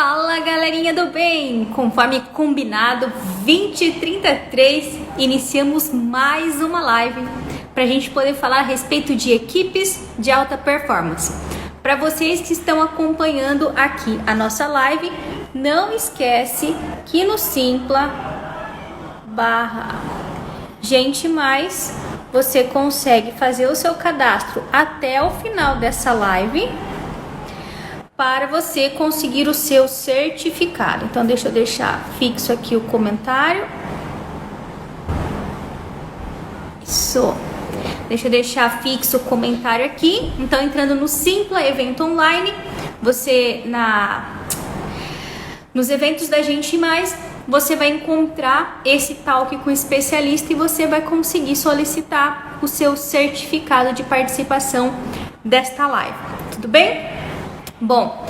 Fala, galerinha do bem! Conforme combinado, 20h33, iniciamos mais uma live para a gente poder falar a respeito de equipes de alta performance. Para vocês que estão acompanhando aqui a nossa live, não esquece que no Simpla/Gente Mais você consegue fazer o seu cadastro até o final dessa live para você conseguir o seu certificado. Então deixa eu deixar fixo aqui o comentário. Isso. Deixa eu deixar fixo o comentário aqui. Então entrando no Simpla Evento Online, você nos eventos da Gente Mais, você vai encontrar esse talk com o especialista e você vai conseguir solicitar o seu certificado de participação desta live. Tudo bem? Bom,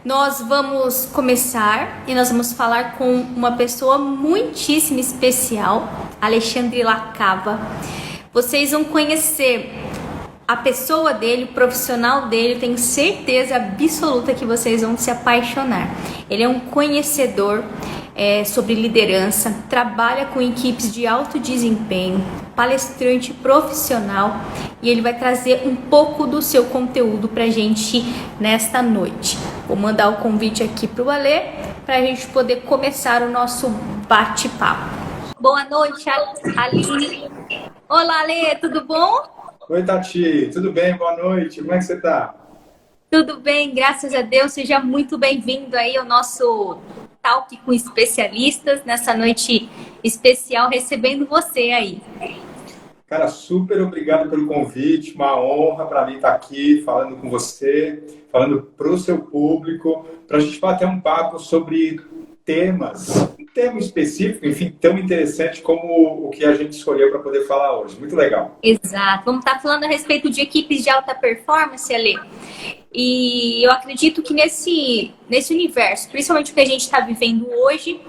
nós vamos começar e nós vamos falar com uma pessoa muitíssimo especial, Alexandre Lacava. Vocês vão conhecer a pessoa dele, o profissional dele, tenho certeza absoluta que vocês vão se apaixonar. Ele é um conhecedor sobre liderança, trabalha com equipes de alto desempenho, palestrante profissional, e ele vai trazer um pouco do seu conteúdo pra gente nesta noite. Vou mandar o convite aqui pro Alê pra gente poder começar o nosso bate-papo. Boa noite, Aline. Olá, Alê, tudo bom? Oi, Tati, tudo bem? Boa noite, como é que você tá? Tudo bem, graças a Deus. Seja muito bem-vindo aí ao nosso talk com especialistas, nessa noite especial, recebendo você aí. Cara, super obrigado pelo convite, uma honra para mim estar aqui falando com você, falando para o seu público, para a gente bater um papo sobre um tema específico, enfim, tão interessante como o que a gente escolheu para poder falar hoje. Muito legal. Exato. Vamos estar falando a respeito de equipes de alta performance, Alê. E eu acredito que nesse universo, principalmente o que a gente está vivendo hoje,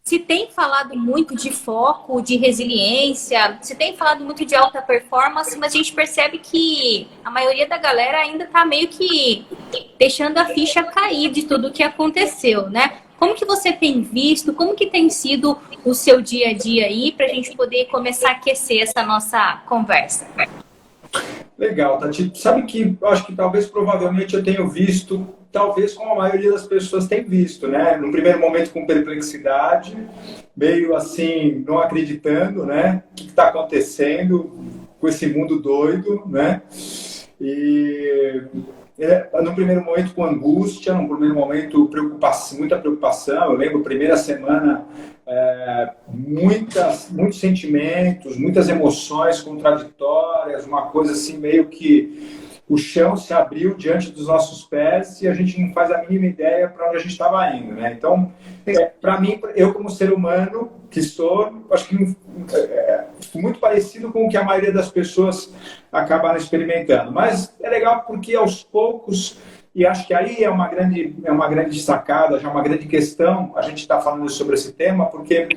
se tem falado muito de foco, de resiliência, se tem falado muito de alta performance, mas a gente percebe que a maioria da galera ainda está meio que deixando a ficha cair de tudo o que aconteceu, né? Como que você tem visto, como que tem sido o seu dia a dia aí, para a gente poder começar a aquecer essa nossa conversa? Legal, Tati. Sabe que eu acho que provavelmente eu tenho visto, talvez como a maioria das pessoas tem visto, né? No primeiro momento com perplexidade, meio assim, não acreditando, né? O que está acontecendo com esse mundo doido, né? E no primeiro momento com angústia, no primeiro momento muita preocupação. Eu lembro, primeira semana, muitos sentimentos, muitas emoções contraditórias, uma coisa assim meio que o chão se abriu diante dos nossos pés e a gente não faz a mínima ideia para onde a gente estava indo, né? Então, para mim, eu como ser humano que sou, acho que muito parecido com o que a maioria das pessoas acabaram experimentando. Mas é legal porque aos poucos, e acho que aí é uma grande sacada, já uma grande questão, a gente está falando sobre esse tema, porque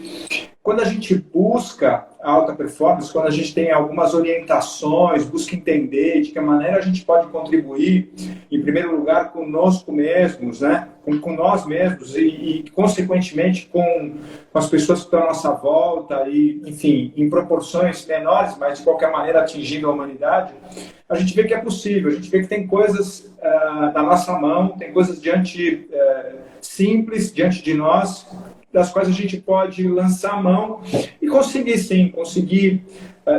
quando a gente busca a alta performance, quando a gente tem algumas orientações, busca entender de que maneira a gente pode contribuir, em primeiro lugar, conosco mesmos, né? com nós mesmos e consequentemente, com as pessoas que estão à nossa volta, e, enfim, em proporções menores, mas de qualquer maneira atingindo a humanidade, a gente vê que é possível, a gente vê que tem coisas na nossa mão, tem coisas simples diante de nós, das quais a gente pode lançar a mão e conseguir,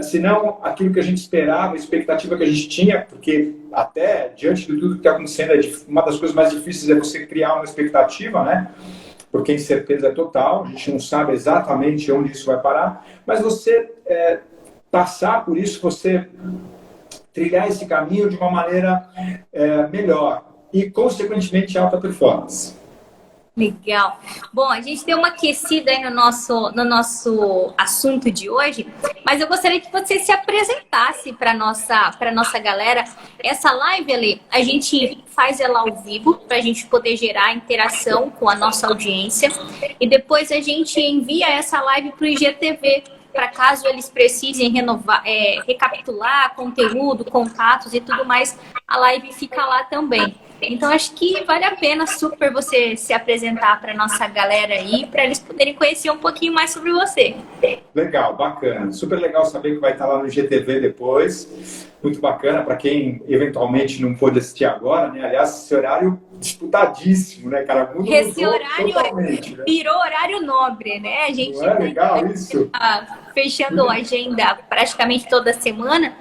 se não aquilo que a gente esperava, a expectativa que a gente tinha, porque até diante de tudo que está acontecendo, uma das coisas mais difíceis é você criar uma expectativa, né? Porque a incerteza é total, a gente não sabe exatamente onde isso vai parar, mas você passar por isso, você trilhar esse caminho de uma maneira melhor e, consequentemente, alta performance. Legal. Bom, a gente deu uma aquecida aí no nosso assunto de hoje, mas eu gostaria que você se apresentasse para nossa galera. Essa live, Ali, a gente faz ela ao vivo para a gente poder gerar interação com a nossa audiência e depois a gente envia essa live para o IGTV, para caso eles precisem recapitular conteúdo, contatos e tudo mais, a live fica lá também. Então, acho que vale a pena super você se apresentar para nossa galera aí, para eles poderem conhecer um pouquinho mais sobre você. Legal, bacana. Super legal saber que vai estar lá no IGTV depois. Muito bacana para quem eventualmente não pôde assistir agora, né? Aliás, esse horário disputadíssimo, né, cara? Mundo Esse mudou horário totalmente, né? virou horário nobre, né? A gente Não é legal isso? tá fechando a agenda praticamente toda semana.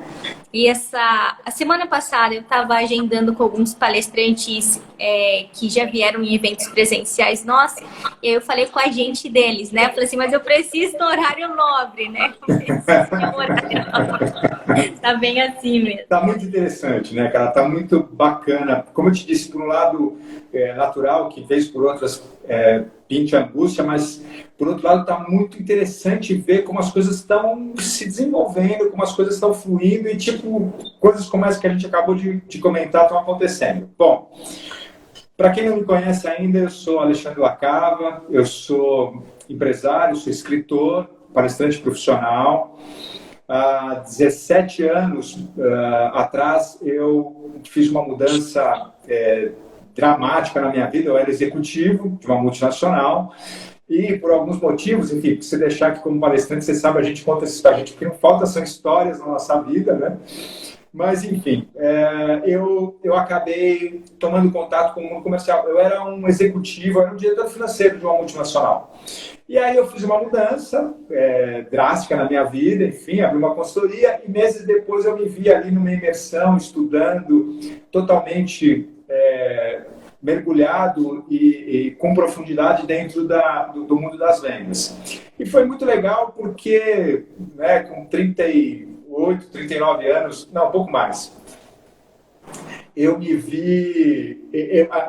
E a semana passada eu estava agendando com alguns palestrantes que já vieram em eventos presenciais nossos. E aí eu falei com a gente deles, né? Eu falei assim, mas eu preciso do horário nobre, né? Eu preciso de um horário nobre. Tá bem assim mesmo. Tá muito interessante, né, cara? Tá muito bacana. Como eu te disse, por um lado natural, que vez por outras pinte a angústia, mas por outro lado tá muito interessante ver como as coisas estão se desenvolvendo, como as coisas estão fluindo e, tipo, coisas como essa que a gente acabou de comentar estão acontecendo. Bom, para quem não me conhece ainda, eu sou Alexandre Lacava, eu sou empresário, sou escritor, palestrante profissional. Há 17 anos atrás, eu fiz uma mudança dramática na minha vida. Eu era executivo de uma multinacional e, por alguns motivos, enfim, se deixar aqui como palestrante, você sabe, a gente conta essa história, a gente, o que não falta são histórias na nossa vida, né? Mas, enfim, eu acabei tomando contato com o mundo comercial. Eu era um executivo, eu era um diretor financeiro de uma multinacional. E aí eu fiz uma mudança drástica na minha vida, enfim, abri uma consultoria e meses depois eu me vi ali numa imersão, estudando, totalmente mergulhado e com profundidade dentro do mundo das vendas. E foi muito legal porque, né, com 38, 39 anos, não, um pouco mais, eu me vi,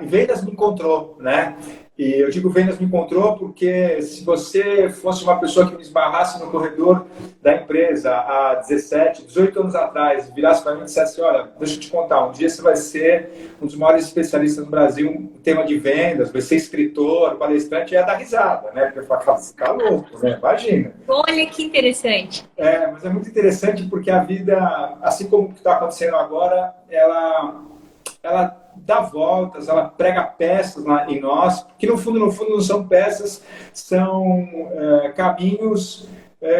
vendas me encontrou, né? E eu digo vendas me encontrou porque se você fosse uma pessoa que me esbarrasse no corredor da empresa há 17, 18 anos atrás, virasse para mim e dissesse, olha, deixa eu te contar, um dia você vai ser um dos maiores especialistas no Brasil em tema de vendas, vai ser escritor, palestrante, ia dar risada, né? Porque eu falava, você tá louco, né? Imagina. Olha que interessante. Mas é muito interessante porque a vida, assim como o que está acontecendo agora, ela dá voltas, ela prega peças em nós, que no fundo não são peças, são caminhos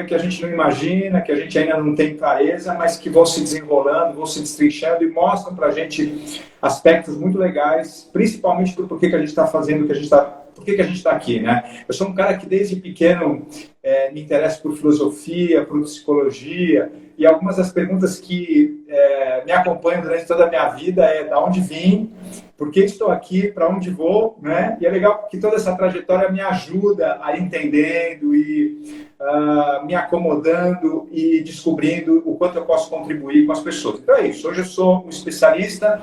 que a gente não imagina, que a gente ainda não tem clareza, mas que vão se desenrolando, vão se destrinchando e mostram para a gente aspectos muito legais, principalmente do porquê que a gente está fazendo o que a gente está. Por que a gente está aqui, né? Eu sou um cara que desde pequeno me interessa por filosofia, por psicologia, e algumas das perguntas que me acompanham durante toda a minha vida é da onde vim, por que estou aqui, para onde vou, né? E é legal que toda essa trajetória me ajuda a ir entendendo e me acomodando e descobrindo o quanto eu posso contribuir com as pessoas. Então é isso. Hoje eu sou um especialista,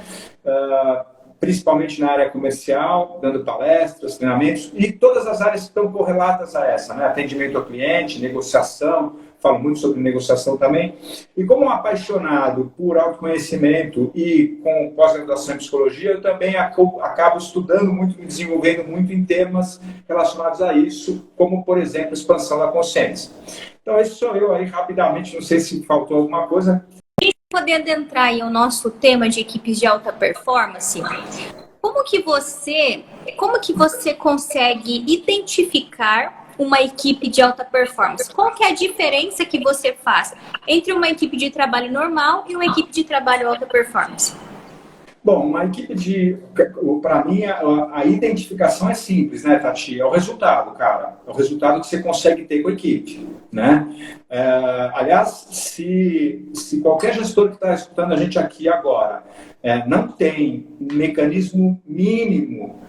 principalmente na área comercial, dando palestras, treinamentos, e todas as áreas que estão correlatas a essa, né? Atendimento ao cliente, negociação, falo muito sobre negociação também. E como um apaixonado por autoconhecimento e com pós-graduação em psicologia, eu também acabo estudando muito, me desenvolvendo muito em temas relacionados a isso, como, por exemplo, expansão da consciência. Então, esse sou eu aí, rapidamente, não sei se faltou alguma coisa. Poder adentrar aí o nosso tema de equipes de alta performance, como que você consegue identificar uma equipe de alta performance? Qual que é a diferença que você faz entre uma equipe de trabalho normal e uma equipe de trabalho alta performance? Bom, uma equipe para mim, a identificação é simples, né, Tati? É o resultado, cara. É o resultado que você consegue ter com a equipe, né? Aliás, se qualquer gestor que está escutando a gente aqui agora não tem um mecanismo mínimo,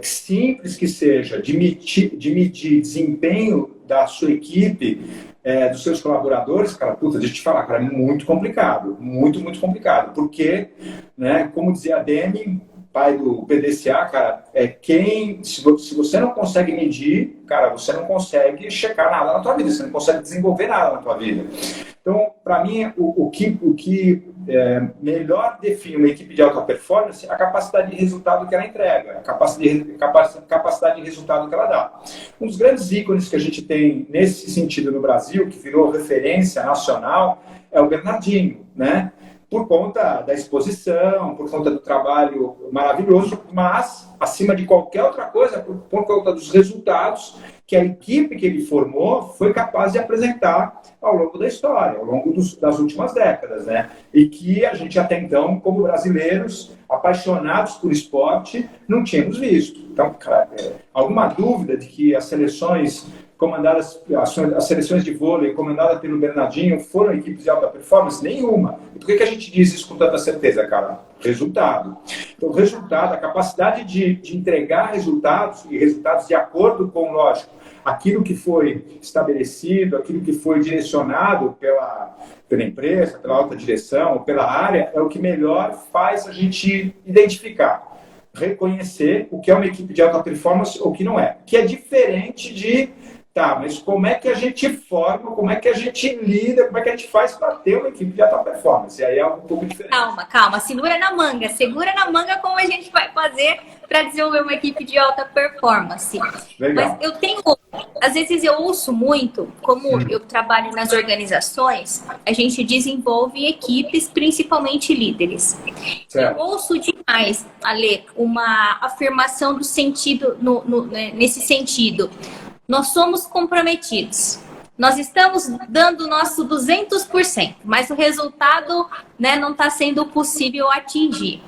simples que seja, de medir desempenho da sua equipe, dos seus colaboradores, cara, puta, deixa eu te falar, cara, é muito complicado, muito, muito complicado, porque, né, como dizia a Demi, pai do PDCA, cara, se você não consegue medir, cara, você não consegue checar nada na tua vida, você não consegue desenvolver nada na tua vida. Então, para mim, o que melhor define uma equipe de alta performance é a capacidade de resultado que ela entrega, a capacidade de resultado que ela dá. Um dos grandes ícones que a gente tem nesse sentido no Brasil, que virou referência nacional, é o Bernardinho, né? por conta da exposição, por conta do trabalho maravilhoso, mas, acima de qualquer outra coisa, por conta dos resultados que a equipe que ele formou foi capaz de apresentar ao longo da história, ao longo das últimas décadas, né? E que a gente até então, como brasileiros, apaixonados por esporte, não tínhamos visto. Então, cara, alguma dúvida de que as seleções comandadas, as seleções de vôlei comandadas pelo Bernardinho foram equipes de alta performance? Nenhuma. E por que a gente diz isso com tanta certeza, cara? Resultado. Então, o resultado, a capacidade de entregar resultados, e resultados de acordo com, lógico, aquilo que foi estabelecido, aquilo que foi direcionado pela empresa, pela alta direção, pela área, é o que melhor faz a gente identificar, reconhecer o que é uma equipe de alta performance ou o que não é. Que é diferente de, tá, mas como é que a gente forma, como é que a gente lida, como é que a gente faz para ter uma equipe de alta performance? E aí é um pouco diferente. Calma, segura na manga como a gente vai fazer para desenvolver uma equipe de alta performance. Legal. Mas às vezes eu ouço muito, como eu trabalho nas organizações, a gente desenvolve equipes, principalmente líderes. Certo. Eu ouço demais, Ale, uma afirmação do sentido, nesse sentido. Nós somos comprometidos. Nós estamos dando o nosso 200%, mas o resultado, né, não está sendo possível atingir.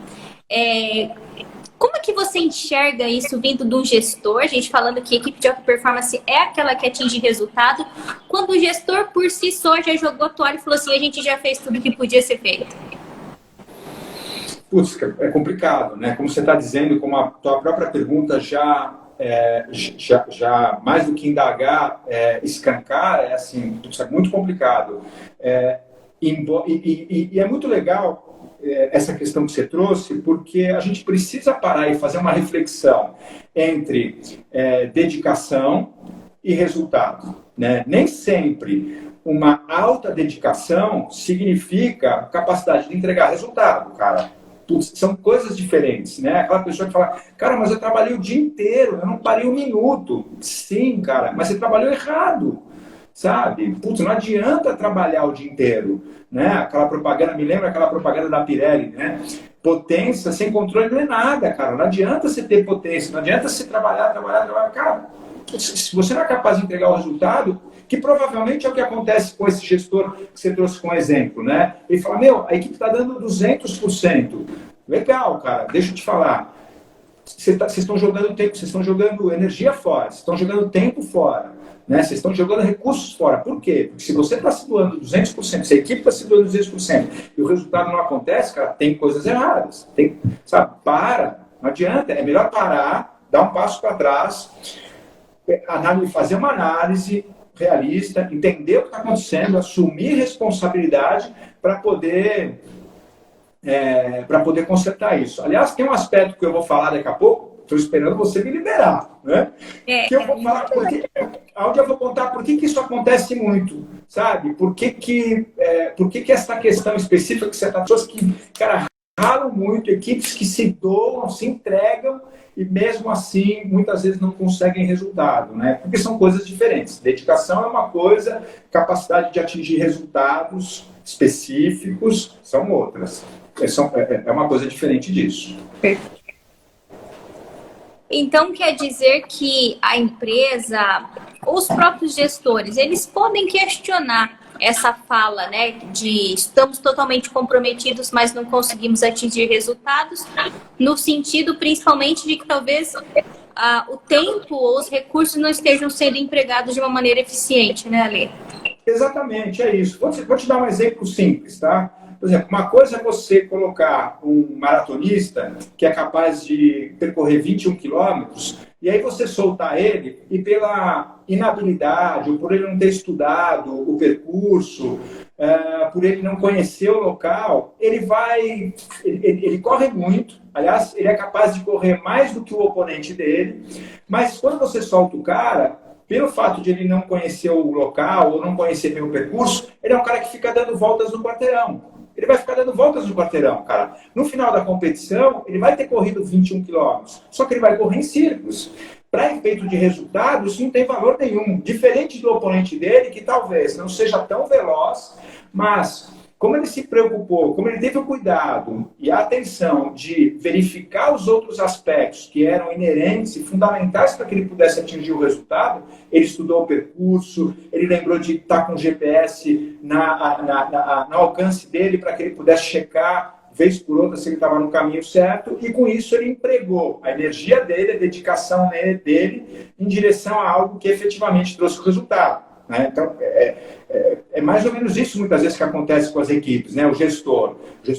Como é que você enxerga isso vindo de um gestor? A gente falando que a equipe de alta performance é aquela que atinge resultado, quando o gestor por si só já jogou a toalha e falou assim, a gente já fez tudo que podia ser feito. Putz, é complicado, né? Como você está dizendo, como a tua própria pergunta já mais do que indagar, escancar, assim, é muito complicado. E é muito legal essa questão que você trouxe, porque a gente precisa parar e fazer uma reflexão entre dedicação e resultado, né? Nem sempre uma alta dedicação significa capacidade de entregar resultado, cara. Putz, são coisas diferentes, né? Aquela pessoa que fala, cara, mas eu trabalhei o dia inteiro, eu não parei um minuto. Sim, cara, mas você trabalhou errado, sabe? Putz, não adianta trabalhar o dia inteiro, né? Aquela propaganda, me lembra aquela propaganda da Pirelli, né? Potência sem controle não é nada, cara. Não adianta você ter potência, não adianta você trabalhar. Cara, se você não é capaz de entregar o resultado, que provavelmente é o que acontece com esse gestor que você trouxe como exemplo, né? Ele fala, a equipe está dando 200%. Legal, cara, deixa eu te falar. Vocês estão jogando tempo, vocês estão jogando energia fora, vocês estão jogando tempo fora, né? Vocês estão jogando recursos fora. Por quê? Porque se você está se doando 200%, se a equipe está se doando 200% e o resultado não acontece, cara, tem coisas erradas. Sabe? Não adianta. É melhor parar, dar um passo para trás, fazer uma análise realista, entender o que está acontecendo, assumir responsabilidade para poder consertar isso. Aliás, tem um aspecto que eu vou falar daqui a pouco, estou esperando você me liberar, né? Que eu vou falar onde eu vou contar por que isso acontece muito, sabe? Por que essa questão específica que você está pessoas que, cara, ralam muito, equipes que se doam, se entregam e mesmo assim muitas vezes não conseguem resultado, né? Porque são coisas diferentes. Dedicação é uma coisa, capacidade de atingir resultados específicos são outras. É uma coisa diferente disso. Perfeito. Então quer dizer que a empresa, ou os próprios gestores, eles podem questionar essa fala, né, de estamos totalmente comprometidos, mas não conseguimos atingir resultados, no sentido principalmente de que talvez o tempo ou os recursos não estejam sendo empregados de uma maneira eficiente, né, Ale? Exatamente, é isso. Vou te dar um exemplo simples, tá? Por exemplo, uma coisa é você colocar um maratonista que é capaz de percorrer 21 quilômetros e aí você soltar ele e pela inabilidade ou por ele não ter estudado o percurso, por ele não conhecer o local, ele corre muito. Aliás, ele é capaz de correr mais do que o oponente dele, mas quando você solta o cara, pelo fato de ele não conhecer o local ou não conhecer bem o percurso, ele é um cara que fica dando voltas no quarteirão. Ele vai ficar dando voltas no quarteirão, cara. No final da competição, ele vai ter corrido 21 quilômetros, só que ele vai correr em círculos. Para efeito de resultado, isso não tem valor nenhum. Diferente do oponente dele, que talvez não seja tão veloz, mas como ele se preocupou, como ele teve o cuidado e a atenção de verificar os outros aspectos que eram inerentes e fundamentais para que ele pudesse atingir o resultado, ele estudou o percurso, ele lembrou de estar com o GPS no alcance dele para que ele pudesse checar, vez por outra, se ele estava no caminho certo, e com isso ele empregou a energia dele, a dedicação dele em direção a algo que efetivamente trouxe o resultado. Né? Então, é mais ou menos isso muitas vezes que acontece com as equipes, né? O gestor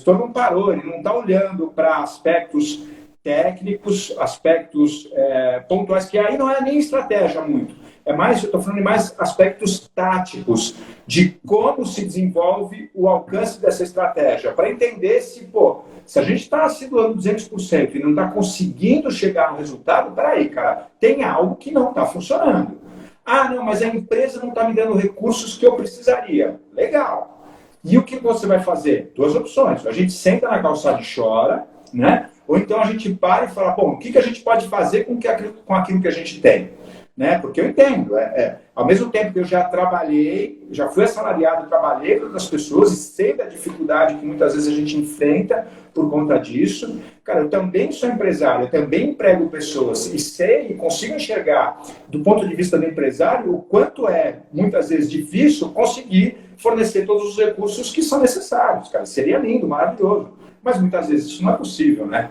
não parou, ele não está olhando para aspectos técnicos, aspectos pontuais, que aí não é nem estratégia muito, eu estou falando de mais aspectos táticos, de como se desenvolve o alcance dessa estratégia, para entender se a gente está se doando 200% e não está conseguindo chegar no resultado, peraí, cara, tem algo que não está funcionando. Ah, não, mas a empresa não está me dando recursos que eu precisaria. Legal. E o que você vai fazer? Duas opções. A gente senta na calçada e chora, né? Ou então a gente para e fala, bom, o que a gente pode fazer com aquilo que a gente tem? Né? Porque eu entendo. Ao mesmo tempo que eu já trabalhei, já fui assalariado, trabalhei para outras pessoas e sei da dificuldade que muitas vezes a gente enfrenta por conta disso. Cara, eu também sou empresário, eu também emprego pessoas e sei e consigo enxergar, do ponto de vista do empresário, o quanto é, muitas vezes, difícil conseguir fornecer todos os recursos que são necessários. Cara, seria lindo, maravilhoso. Mas muitas vezes isso não é possível, né?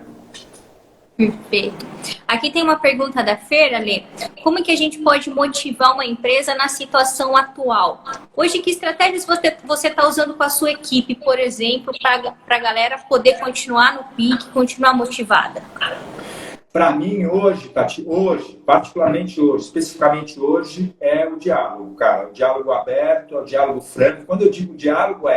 Perfeito. Aqui tem uma pergunta da Feira, Lê. Como que a gente pode motivar uma empresa na situação atual? Hoje, que estratégias você está usando com a sua equipe, por exemplo, para a galera poder continuar no pique, continuar motivada? Para mim, hoje, Tati, particularmente hoje, especificamente hoje, é o diálogo, cara. O diálogo aberto, o diálogo franco. Quando eu digo diálogo,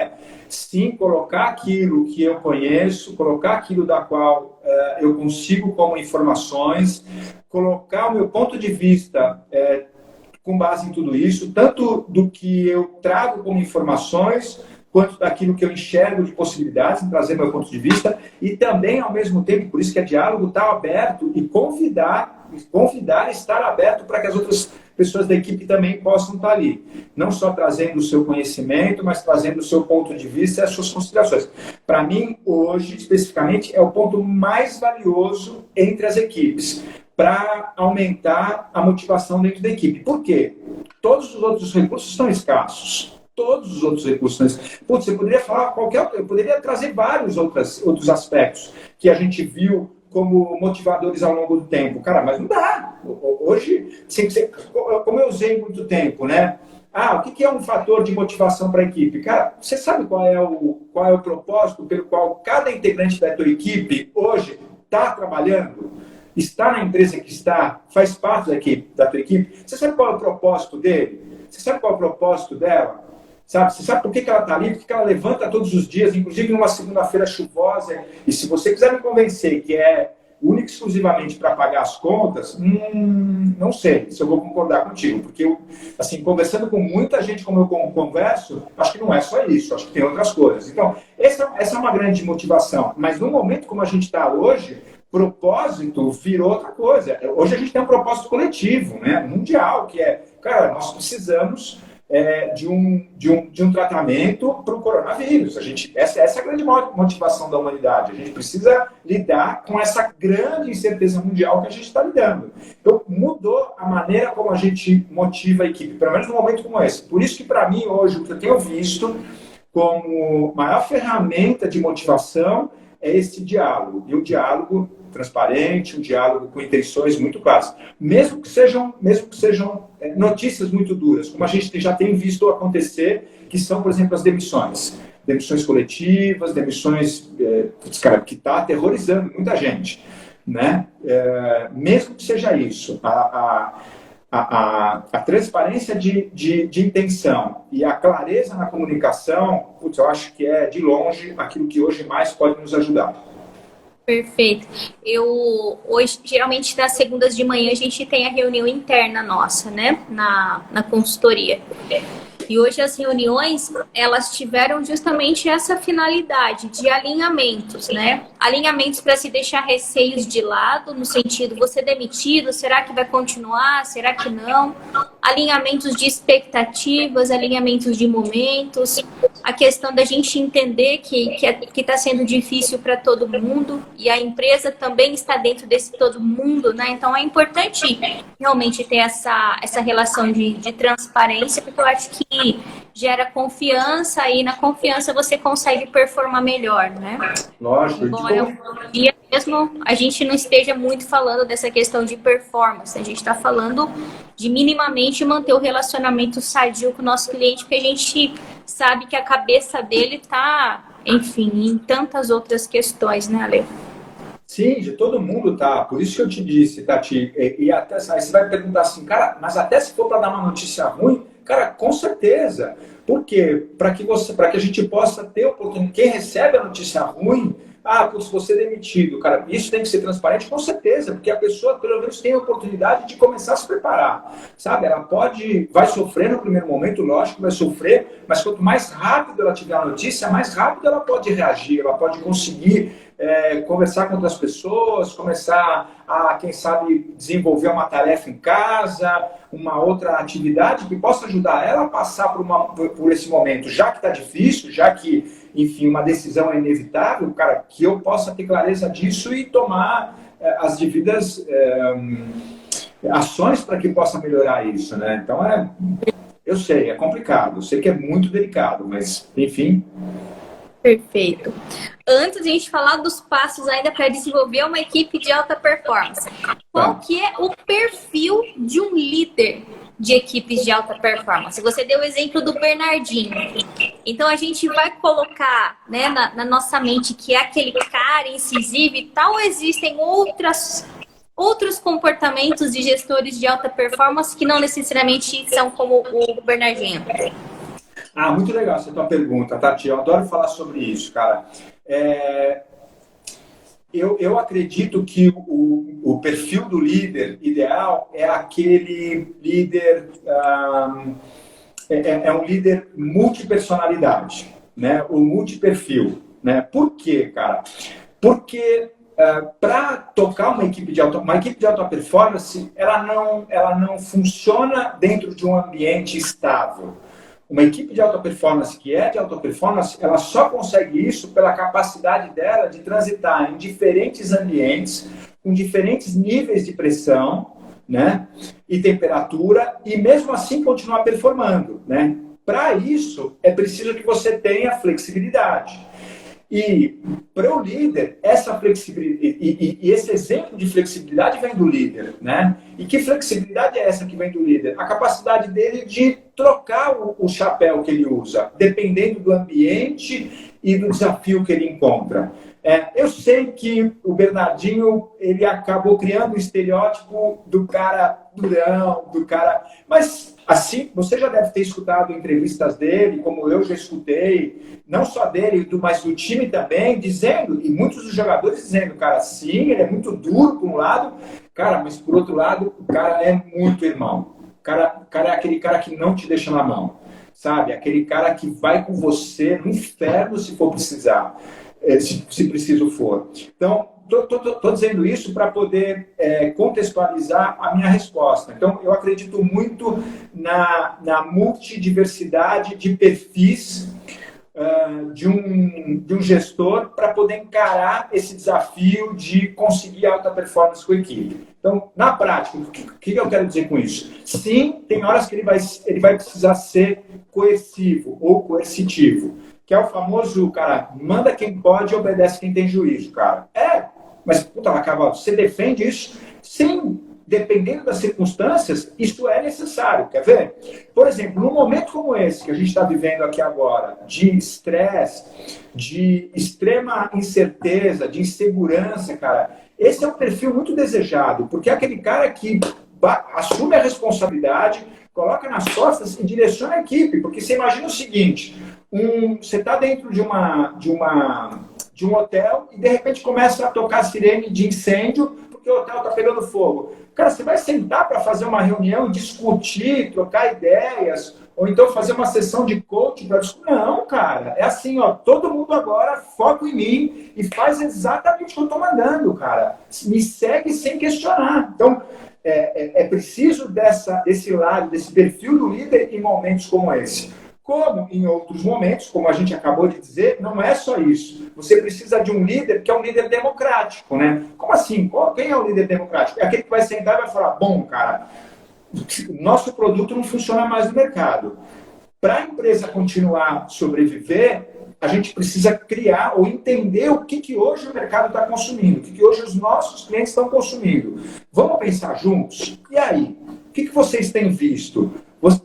sim, colocar aquilo que eu conheço, colocar aquilo da qual eu consigo como informações, colocar o meu ponto de vista com base em tudo isso, tanto do que eu trago como informações, quanto daquilo que eu enxergo de possibilidades em trazer meu ponto de vista e também, ao mesmo tempo, por isso que é diálogo, estar aberto e convidar e estar aberto para que as outras pessoas da equipe também possam estar ali. Não só trazendo o seu conhecimento, mas trazendo o seu ponto de vista e as suas considerações. Para mim, hoje, especificamente, é o ponto mais valioso entre as equipes para aumentar a motivação dentro da equipe. Por quê? Todos os outros recursos são escassos. Todos os outros recursos. Você poderia falar eu poderia trazer vários outros aspectos que a gente viu como motivadores ao longo do tempo. Cara, mas não dá. Hoje, como eu usei muito tempo, né? O que é um fator de motivação para a equipe? Cara, você sabe qual é o propósito pelo qual cada integrante da tua equipe hoje está trabalhando? Está na empresa que está, faz parte da tua equipe? Você sabe qual é o propósito dele? Você sabe qual é o propósito dela? Você sabe por que ela está ali, por que ela levanta todos os dias, inclusive numa segunda-feira chuvosa, e se você quiser me convencer que é única e exclusivamente para pagar as contas, não sei se eu vou concordar contigo, porque eu, assim, conversando com muita gente como eu converso, acho que não é só isso, acho que tem outras coisas. Então, essa é uma grande motivação, mas no momento como a gente está hoje, propósito virou outra coisa. Hoje a gente tem um propósito coletivo, né, mundial, que cara, nós precisamos de um tratamento para o coronavírus. Essa é a grande motivação da humanidade. A gente precisa lidar com essa grande incerteza mundial que a gente está lidando. Então, mudou a maneira como a gente motiva a equipe, pelo menos num momento como esse. Por isso que, para mim, hoje, o que eu tenho visto como maior ferramenta de motivação é esse diálogo. E o diálogo transparente, um diálogo com intenções muito claras. Mesmo que sejam notícias muito duras, como a gente já tem visto acontecer, que são, por exemplo, as demissões. Demissões coletivas, demissões que está aterrorizando muita gente. Né? Mesmo que seja isso, a transparência de intenção e a clareza na comunicação, eu acho que é, de longe, aquilo que hoje mais pode nos ajudar. Perfeito. Hoje, geralmente, nas segundas de manhã, a gente tem a reunião interna nossa, né? Na consultoria. E hoje as reuniões, elas tiveram justamente essa finalidade de alinhamentos, né? Alinhamentos para se deixar receios de lado, no sentido, você demitido, será que vai continuar? Será que não? alinhamentos de expectativas, alinhamentos de momentos, a questão da gente entender que está sendo difícil para todo mundo e a empresa também está dentro desse todo mundo, né? Então é importante realmente ter essa relação de transparência, porque eu acho que gera confiança e na confiança você consegue performar melhor, né? Lógico. Embora um dia mesmo a gente não esteja muito falando dessa questão de performance, a gente está falando de minimamente manter o relacionamento sadio com o nosso cliente, porque a gente sabe que a cabeça dele está, enfim, em tantas outras questões, né, Ale? Sim, de todo mundo tá. Por isso que eu te disse, Tati. E até, aí você vai perguntar assim, cara, mas até se for para dar uma notícia ruim, cara, com certeza. Por quê? Para que a gente possa ter oportunidade. Quem recebe a notícia ruim, se você é demitido, cara, isso tem que ser transparente, com certeza, porque a pessoa pelo menos tem a oportunidade de começar a se preparar, sabe? Ela vai sofrer no primeiro momento, lógico, vai sofrer, mas quanto mais rápido ela tiver a notícia, mais rápido ela pode reagir, ela pode conseguir conversar com outras pessoas, começar a, quem sabe, desenvolver uma tarefa em casa, uma outra atividade que possa ajudar ela a passar por esse momento, já que está difícil, já que, enfim, uma decisão é inevitável, cara, que eu possa ter clareza disso e tomar as devidas ações para que possa melhorar isso, né? Então, eu sei, é complicado, eu sei que é muito delicado, mas, enfim... Perfeito. Antes de a gente falar dos passos ainda para desenvolver uma equipe de alta performance, qual que é o perfil de um líder de equipes de alta performance? Você deu o exemplo do Bernardinho. Então, a gente vai colocar, né, na nossa mente que é aquele cara incisivo e tal, ou existem outros comportamentos de gestores de alta performance que não necessariamente são como o Bernardinho? Muito legal essa tua pergunta, Tati. Eu adoro falar sobre isso, cara. Eu acredito que o perfil do líder ideal é aquele líder... é um líder multipersonalidade, né? O multiperfil, né? Por quê, cara? Porque para tocar uma equipe de alta performance, ela não funciona dentro de um ambiente estável. Uma equipe de alta performance que é de alta performance, ela só consegue isso pela capacidade dela de transitar em diferentes ambientes, com diferentes níveis de pressão, né, e temperatura, e mesmo assim continuar performando, né? Para isso, é preciso que você tenha flexibilidade. E para o líder, essa flexibilidade e esse exemplo de flexibilidade vem do líder, né? E que flexibilidade é essa que vem do líder? A capacidade dele de trocar o chapéu que ele usa, dependendo do ambiente e do desafio que ele encontra. Eu sei que o Bernardinho, ele acabou criando o estereótipo do cara durão, do cara... Mas, assim, você já deve ter escutado entrevistas dele, como eu já escutei, não só dele, mas do time também, dizendo, e muitos dos jogadores dizendo, cara, sim, ele é muito duro por um lado, cara, mas por outro lado, o cara é muito irmão. O cara é aquele cara que não te deixa na mão, sabe? Aquele cara que vai com você no inferno se for precisar. Se preciso for. Então, estou dizendo isso para poder contextualizar a minha resposta. Então, eu acredito muito na multidiversidade de perfis de um gestor para poder encarar esse desafio de conseguir alta performance com a equipe. Então, na prática, o que eu quero dizer com isso? Sim, tem horas que ele vai precisar ser coercivo ou coercitivo, que é o famoso, cara, manda quem pode e obedece quem tem juízo, cara. Mas, puta, você defende isso? Sim, dependendo das circunstâncias, isso é necessário, quer ver? Por exemplo, num momento como esse que a gente está vivendo aqui agora, de estresse, de extrema incerteza, de insegurança, cara, esse é um perfil muito desejado, porque é aquele cara que assume a responsabilidade, coloca nas costas e direciona a equipe, porque você imagina o seguinte, você está dentro de um hotel e de repente começa a tocar sirene de incêndio porque o hotel está pegando fogo. Cara, você vai sentar para fazer uma reunião, discutir, trocar ideias, ou então fazer uma sessão de coaching para discutir. Não, cara, é assim, ó, todo mundo agora foca em mim e faz exatamente o que eu estou mandando, cara. Me segue sem questionar. Então, é preciso desse lado, desse perfil do líder em momentos como esse. Como em outros momentos, como a gente acabou de dizer, não é só isso. Você precisa de um líder que é um líder democrático, né? Como assim? Quem é o líder democrático? É aquele que vai sentar e vai falar, bom, cara, nosso produto não funciona mais no mercado. Para a empresa continuar a sobreviver, a gente precisa criar ou entender o que hoje o mercado está consumindo, o que hoje os nossos clientes estão consumindo. Vamos pensar juntos? E aí? O que vocês têm visto?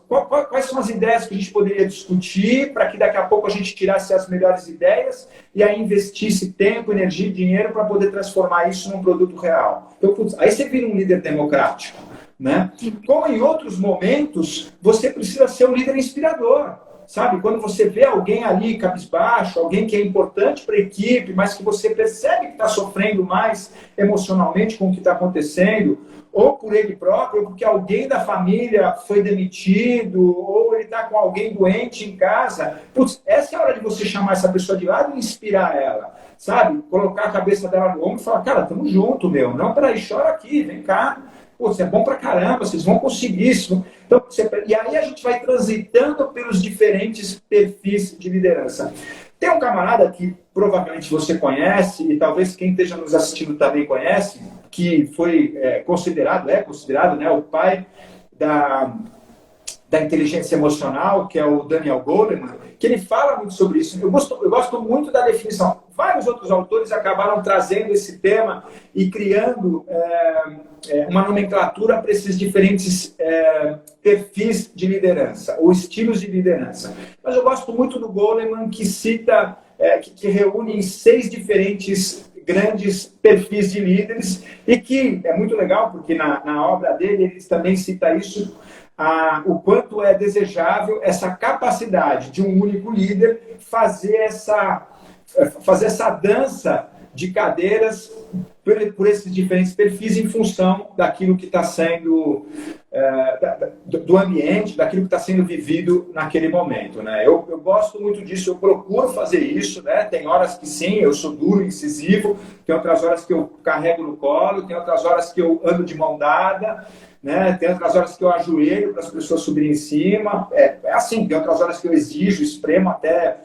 Quais são as ideias que a gente poderia discutir para que daqui a pouco a gente tirasse as melhores ideias e aí investisse tempo, energia e dinheiro para poder transformar isso num produto real? Então, aí você vira um líder democrático, né? Como em outros momentos, você precisa ser um líder inspirador. Sabe, quando você vê alguém ali cabisbaixo, alguém que é importante para a equipe, mas que você percebe que está sofrendo mais emocionalmente com o que está acontecendo, ou por ele próprio, ou porque alguém da família foi demitido, ou ele está com alguém doente em casa. Putz, essa é a hora de você chamar essa pessoa de lado e inspirar ela, sabe? Colocar a cabeça dela no ombro e falar, cara, tamo junto, meu. Não, peraí, chora aqui, vem cá. Pô, isso é bom pra caramba, vocês vão conseguir isso. Então, e aí a gente vai transitando pelos diferentes perfis de liderança. Tem um camarada que provavelmente você conhece, e talvez quem esteja nos assistindo também conhece, que foi considerado, né, o pai da inteligência emocional, que é o Daniel Goleman, que ele fala muito sobre isso. Eu gosto muito da definição. Vários outros autores acabaram trazendo esse tema e criando uma nomenclatura para esses diferentes perfis de liderança, ou estilos de liderança. Mas eu gosto muito do Goleman, que cita, que reúne em 6 diferentes grandes perfis de líderes, e que é muito legal, porque na obra dele ele também cita isso, o quanto é desejável essa capacidade de um único líder fazer essa dança de cadeiras por esses diferentes perfis em função daquilo que está sendo do ambiente, daquilo que está sendo vivido naquele momento, né? Eu gosto muito disso, eu procuro fazer isso, né? Tem horas que sim, eu sou duro, incisivo, tem outras horas que eu carrego no colo, tem outras horas que eu ando de mão dada, né? Tem outras horas que eu ajoelho para as pessoas subirem em cima, é assim, tem outras horas que eu exijo, espremo até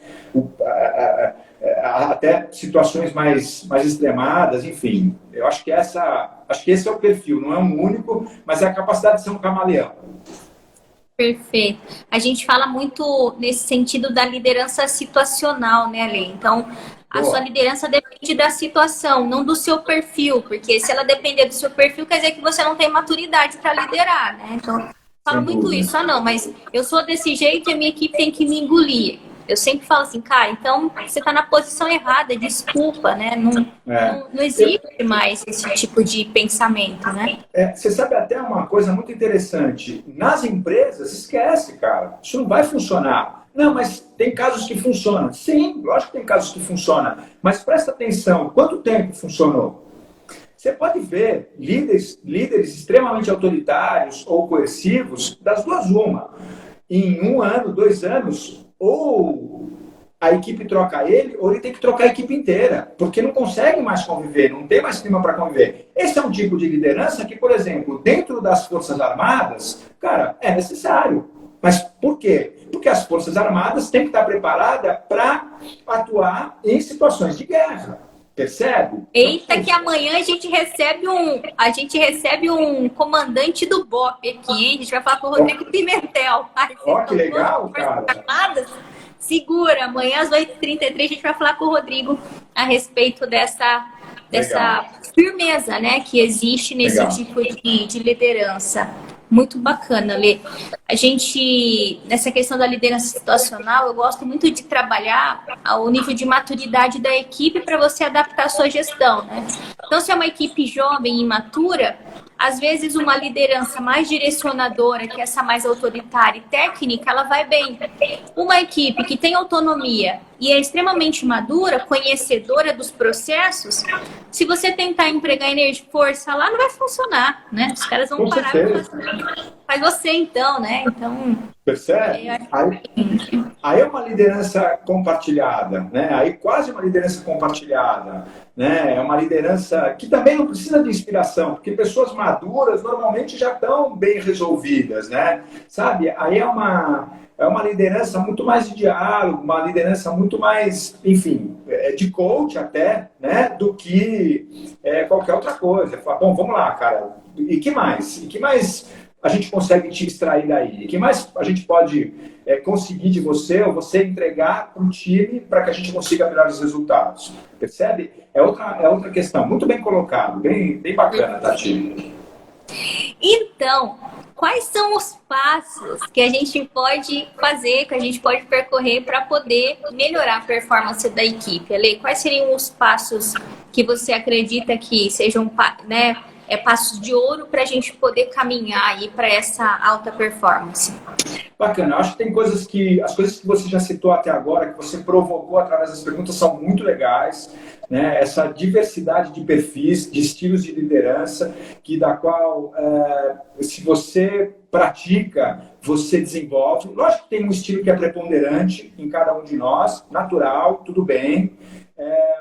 situações mais extremadas, enfim. Eu acho que esse é o perfil, não é um único, mas é a capacidade de ser um camaleão. Perfeito. A gente fala muito nesse sentido da liderança situacional, né, Ale? Então, a sua liderança depende da situação, não do seu perfil, porque se ela depender do seu perfil, quer dizer que você não tem maturidade para liderar, né? Então, falo muito isso. Não, mas eu sou desse jeito e a minha equipe tem que me engolir. Eu sempre falo assim, cara, então você está na posição errada, desculpa, né? Não existe mais esse tipo de pensamento, né? Você sabe até uma coisa muito interessante. Nas empresas, esquece, cara. Isso não vai funcionar. Não, mas tem casos que funcionam. Sim, lógico que tem casos que funcionam. Mas presta atenção, quanto tempo funcionou? Você pode ver líderes extremamente autoritários ou coercivos, das duas uma. Em 1 ano, 2 anos, ou a equipe troca ele, ou ele tem que trocar a equipe inteira, porque não consegue mais conviver, não tem mais clima para conviver. Esse é um tipo de liderança que, por exemplo, dentro das Forças Armadas, cara, é necessário. Mas por quê? Porque as Forças Armadas têm que estar preparadas para atuar em situações de guerra. Percebe? Eita, que amanhã a gente recebe um comandante do BOP aqui, hein? A gente vai falar com o Rodrigo Pimentel. Ó, que legal, cara. Segura, amanhã às 8h33 a gente vai falar com o Rodrigo a respeito dessa firmeza, né, que existe nesse tipo de liderança. Muito bacana, Lê. A gente, nessa questão da liderança situacional, eu gosto muito de trabalhar ao nível de maturidade da equipe para você adaptar a sua gestão, né? Então, se é uma equipe jovem e imatura, às vezes uma liderança mais direcionadora, que é essa mais autoritária e técnica, ela vai bem. Uma equipe que tem autonomia e é extremamente madura, conhecedora dos processos, se você tentar empregar energia e força lá, não vai funcionar, né? Os caras vão parar. Faz você então, né? Então. Percebe? Aí é uma liderança compartilhada, né? Aí quase uma liderança compartilhada, né? É uma liderança que também não precisa de inspiração, porque pessoas maduras normalmente já estão bem resolvidas, né? Sabe? Aí é uma liderança muito mais de diálogo, uma liderança muito mais, enfim, de coach até, né? Do que qualquer outra coisa. Fala, bom, vamos lá, cara. E que mais? E que mais a gente consegue te extrair daí? E que mais a gente pode conseguir de você ou você entregar para o time para que a gente consiga melhores resultados? Percebe? É outra questão. Muito bem colocado, bem bacana, Tati. Então, quais são os passos que a gente pode fazer, que a gente pode percorrer para poder melhorar a performance da equipe? Ale, quais seriam os passos que você acredita que sejam, né, passos de ouro para a gente poder caminhar aí para essa alta performance? Bacana, acho que tem coisas as coisas que você já citou até agora, que você provocou através das perguntas, são muito legais, né? Essa diversidade de perfis, de estilos de liderança, da qual, se você pratica, você desenvolve. Lógico que tem um estilo que é preponderante em cada um de nós, natural, tudo bem.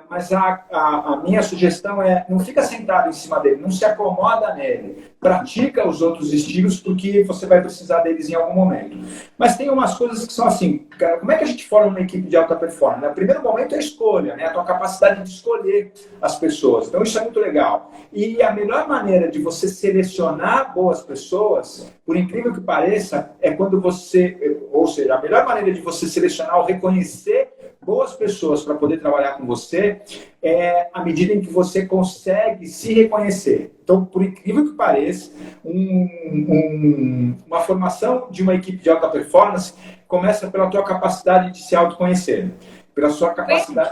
Mas a minha sugestão não fica sentado em cima dele, não se acomoda nele. Pratica os outros estilos, porque você vai precisar deles em algum momento. Mas tem umas coisas que são assim, cara, como é que a gente forma uma equipe de alta performance? No primeiro momento é a escolha, né? A tua capacidade de escolher as pessoas. Então isso é muito legal. E a melhor maneira de você selecionar boas pessoas, por incrível que pareça, é quando ou seja, a melhor maneira de você selecionar ou reconhecer boas pessoas para poder trabalhar com você à medida em que você consegue se reconhecer. Então, por incrível que pareça, uma formação de uma equipe de alta performance começa pela tua capacidade de se autoconhecer. Pela sua capacidade...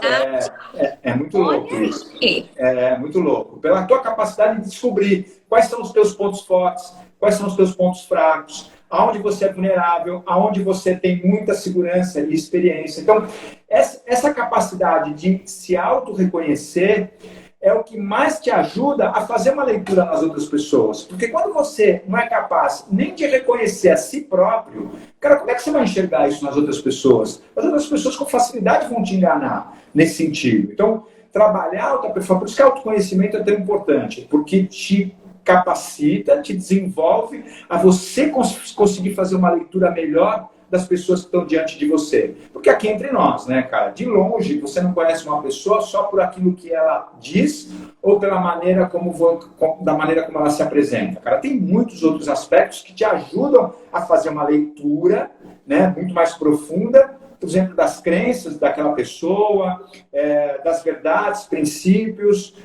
É muito louco isso. É muito louco. Pela tua capacidade de descobrir quais são os teus pontos fortes, quais são os teus pontos fracos, aonde você é vulnerável, aonde você tem muita segurança e experiência. Então, essa capacidade de se auto-reconhecer é o que mais te ajuda a fazer uma leitura nas outras pessoas. Porque quando você não é capaz nem de reconhecer a si próprio, cara, como é que você vai enxergar isso nas outras pessoas? As outras pessoas com facilidade vão te enganar nesse sentido. Então, trabalhar alta performance, por isso que o autoconhecimento é tão importante, porque te capacita, te desenvolve a você conseguir fazer uma leitura melhor das pessoas que estão diante de você. Porque aqui entre nós, né, cara, de longe você não conhece uma pessoa só por aquilo que ela diz ou da maneira como ela se apresenta. Cara, tem muitos outros aspectos que te ajudam a fazer uma leitura, né, muito mais profunda, por exemplo, das crenças daquela pessoa, das verdades, princípios,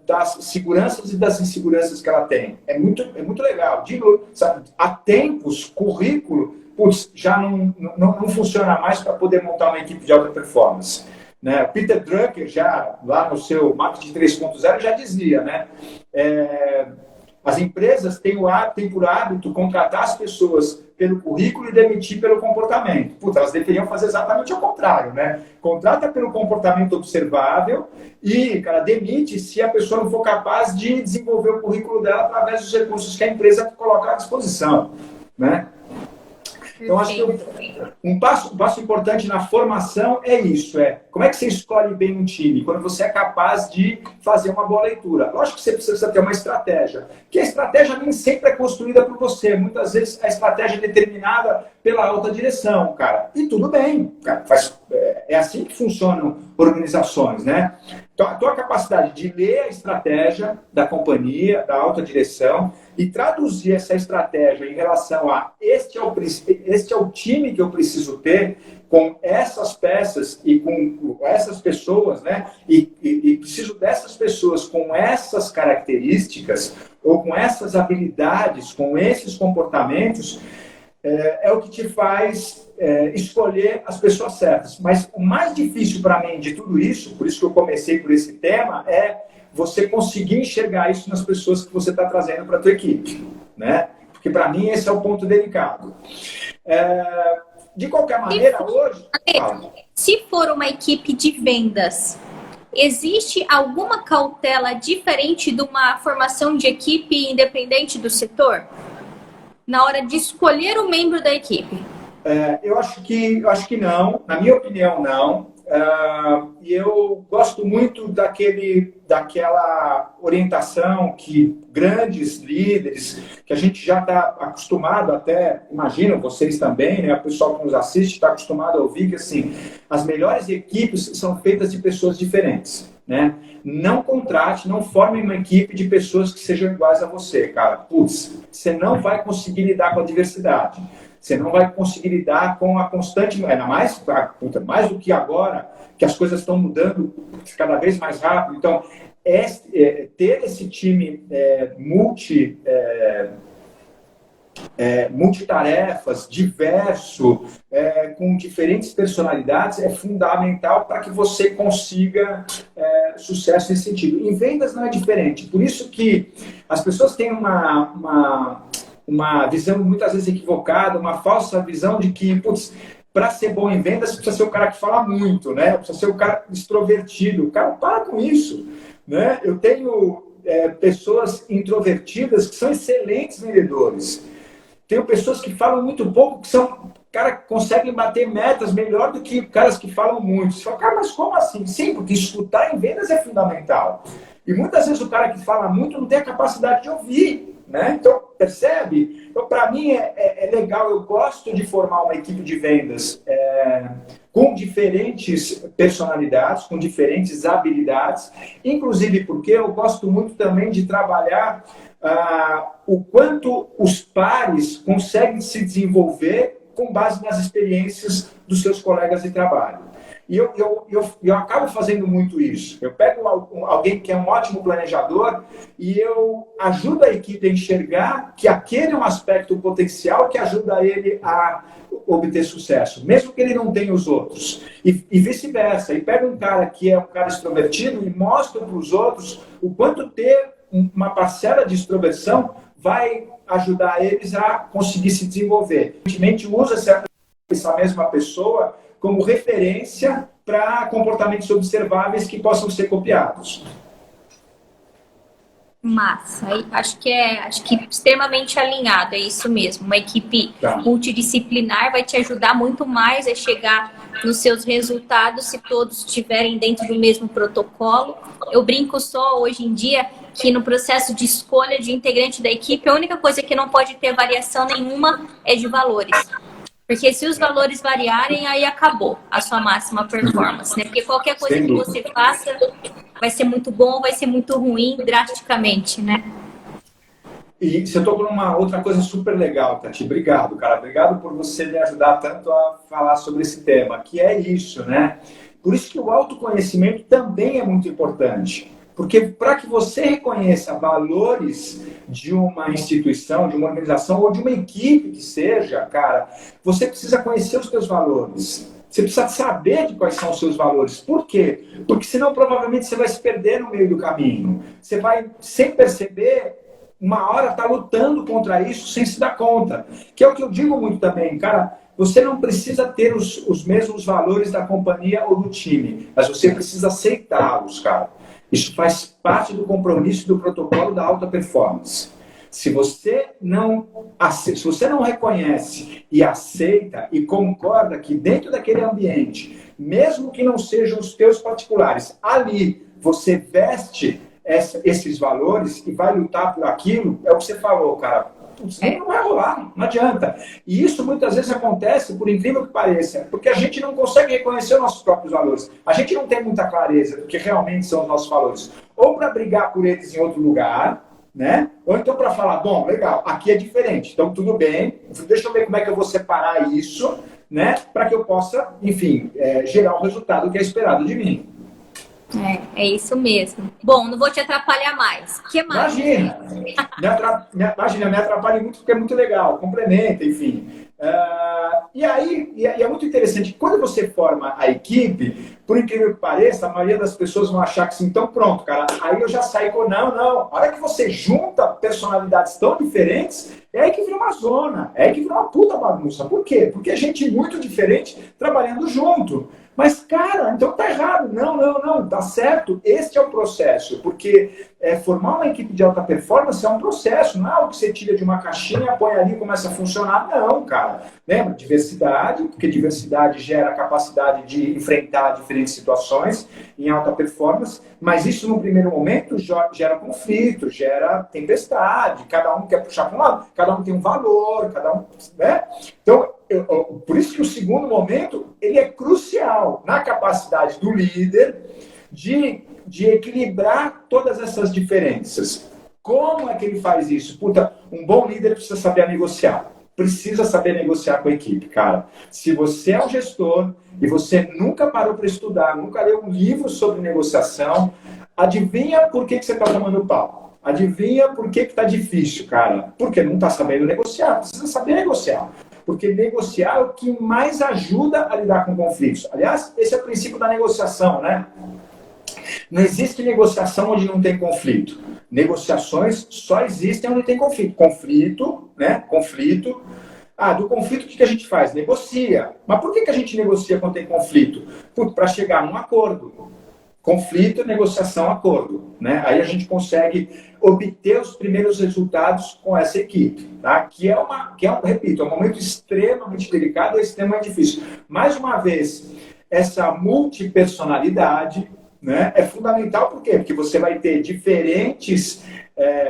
das seguranças e das inseguranças que ela tem. É muito legal. Sabe, há tempos, currículo, já não funciona mais para poder montar uma equipe de alta performance. Né? Peter Drucker, já lá no seu Marketing 3.0, já dizia, né? As empresas têm por hábito contratar as pessoas pelo currículo e demitir pelo comportamento. Elas deveriam fazer exatamente o contrário, né? Contrata pelo comportamento observável e, cara, demite se a pessoa não for capaz de desenvolver o currículo dela através dos recursos que a empresa coloca à disposição, né? Então, acho que um passo importante na formação é isso, como é que você escolhe bem um time? Quando você é capaz de fazer uma boa leitura. Lógico que você precisa ter uma estratégia, que a estratégia nem sempre é construída por você. Muitas vezes a estratégia é determinada pela alta direção, cara. E tudo bem, cara. É assim que funcionam organizações, né? Então, a tua capacidade de ler a estratégia da companhia, da alta direção, e traduzir essa estratégia em relação a este é o time que eu preciso ter com essas peças e com essas pessoas, né? E preciso dessas pessoas com essas características ou com essas habilidades, com esses comportamentos, é o que te faz escolher as pessoas certas. Mas o mais difícil para mim de tudo isso, por isso que eu comecei por esse tema, é você conseguir enxergar isso nas pessoas que você está trazendo para a tua equipe, né? Porque para mim esse é o ponto delicado. De qualquer maneira, hoje... Se for uma equipe de vendas, existe alguma cautela diferente de uma formação de equipe independente do setor? Na hora de escolher o membro da equipe? Eu acho que não, na minha opinião, não. E eu gosto muito daquela orientação que grandes líderes, que a gente já está acostumado até, imagino vocês também, né, o pessoal que nos assiste está acostumado a ouvir que assim, as melhores equipes são feitas de pessoas diferentes. Né? Não contrate, não forme uma equipe de pessoas que sejam iguais a você, cara. Putz, você não vai conseguir lidar com a diversidade. Você não vai conseguir lidar com a constante, ainda mais do que agora, que as coisas estão mudando cada vez mais rápido. Então, ter esse time multitarefas, diverso, com diferentes personalidades, é fundamental para que você consiga sucesso nesse sentido. Em vendas não é diferente. Por isso que as pessoas têm uma visão muitas vezes equivocada, uma falsa visão de que, para ser bom em vendas, você precisa ser o cara que fala muito, né? Precisa ser o cara extrovertido. Cara, para com isso, né? Eu tenho pessoas introvertidas que são excelentes vendedores. Tenho pessoas que falam muito pouco, que conseguem bater metas melhor do que caras que falam muito. Você fala, cara, mas como assim? Sim, porque escutar em vendas é fundamental. E muitas vezes o cara que fala muito não tem a capacidade de ouvir, né? Então, percebe? Então, para mim é legal, eu gosto de formar uma equipe de vendas com diferentes personalidades, com diferentes habilidades, inclusive porque eu gosto muito também de trabalhar o quanto os pares conseguem se desenvolver com base nas experiências dos seus colegas de trabalho. E eu acabo fazendo muito isso. Eu pego alguém que é um ótimo planejador e eu ajudo a equipe a enxergar que aquele é um aspecto potencial que ajuda ele a obter sucesso, mesmo que ele não tenha os outros. E vice-versa. E pega um cara que é um cara extrovertido e mostra para os outros o quanto ter uma parcela de extroversão vai ajudar eles a conseguir se desenvolver. A gente usa essa mesma pessoa como referência para comportamentos observáveis que possam ser copiados. Massa, acho que extremamente alinhado, é isso mesmo. Uma equipe multidisciplinar vai te ajudar muito mais a chegar nos seus resultados se todos estiverem dentro do mesmo protocolo. Eu brinco só hoje em dia que no processo de escolha de integrante da equipe, a única coisa que não pode ter variação nenhuma é de valores. Porque se os valores variarem, aí acabou a sua máxima performance, né? Porque qualquer coisa que você faça vai ser muito bom, vai ser muito ruim, drasticamente, né? E você tocou numa outra coisa super legal, Tati. Obrigado, cara. Obrigado por você me ajudar tanto a falar sobre esse tema, que é isso, né? Por isso que o autoconhecimento também é muito importante. Porque para que você reconheça valores de uma instituição, de uma organização ou de uma equipe que seja, cara, você precisa conhecer os seus valores. Você precisa saber de quais são os seus valores. Por quê? Porque senão provavelmente você vai se perder no meio do caminho. Você vai, sem perceber, uma hora estar lutando contra isso sem se dar conta. Que é o que eu digo muito também, cara. Você não precisa ter os mesmos valores da companhia ou do time, mas você precisa aceitá-los, cara. Isso faz parte do compromisso do protocolo da alta performance. Se você não reconhece e aceita e concorda que dentro daquele ambiente, mesmo que não sejam os teus particulares, ali você veste esses valores e vai lutar por aquilo, é o que você falou, cara. Não vai rolar, não adianta. E isso muitas vezes acontece, por incrível que pareça, porque a gente não consegue reconhecer os nossos próprios valores. A gente não tem muita clareza do que realmente são os nossos valores. Ou para brigar por eles em outro lugar, né? Ou então para falar, bom, legal, aqui é diferente, então tudo bem, deixa eu ver como é que eu vou separar isso, né? Para que eu possa, enfim, gerar o resultado que é esperado de mim. É isso mesmo. Bom, não vou te atrapalhar mais. O que mais? Imagina, me atrapalha muito porque é muito legal, complementa, enfim. E é muito interessante, quando você forma a equipe, por incrível que pareça, a maioria das pessoas vão achar que assim, então pronto, cara, aí eu já saí com não. A hora que você junta personalidades tão diferentes, é aí que vira uma zona, é aí que vira uma puta bagunça. Por quê? Porque é gente muito diferente trabalhando junto. Mas, cara, então tá errado. Não, não, não, tá certo. Este é o processo, porque formar uma equipe de alta performance é um processo, não é algo que você tira de uma caixinha, põe ali e começa a funcionar. Não, cara. Lembra? Diversidade, porque diversidade gera a capacidade de enfrentar diferentes situações em alta performance, mas isso no primeiro momento gera conflito, gera tempestade, cada um quer puxar para um lado, cada um tem um valor, cada um, né? Então, por isso que o segundo momento, ele é crucial na capacidade do líder de equilibrar todas essas diferenças. Como é que ele faz isso? Puta, um bom líder precisa saber negociar. Precisa saber negociar com a equipe, cara. Se você é um gestor e você nunca parou para estudar, nunca leu um livro sobre negociação, adivinha por que você está tomando pau? Adivinha por que está difícil, cara? Porque não está sabendo negociar. Precisa saber negociar. Porque negociar é o que mais ajuda a lidar com conflitos. Aliás, esse é o princípio da negociação, né? Não existe negociação onde não tem conflito. Negociações só existem onde tem conflito. Conflito, né? Conflito. Do conflito o que a gente faz? Negocia. Mas por que a gente negocia quando tem conflito? Para chegar num acordo. Conflito, negociação, acordo. Né? Aí a gente consegue obter os primeiros resultados com essa equipe. Tá? Repito, é um momento extremamente delicado e extremamente difícil. Mais uma vez, essa multipersonalidade, né, é fundamental. Por quê? Porque você vai ter diferentes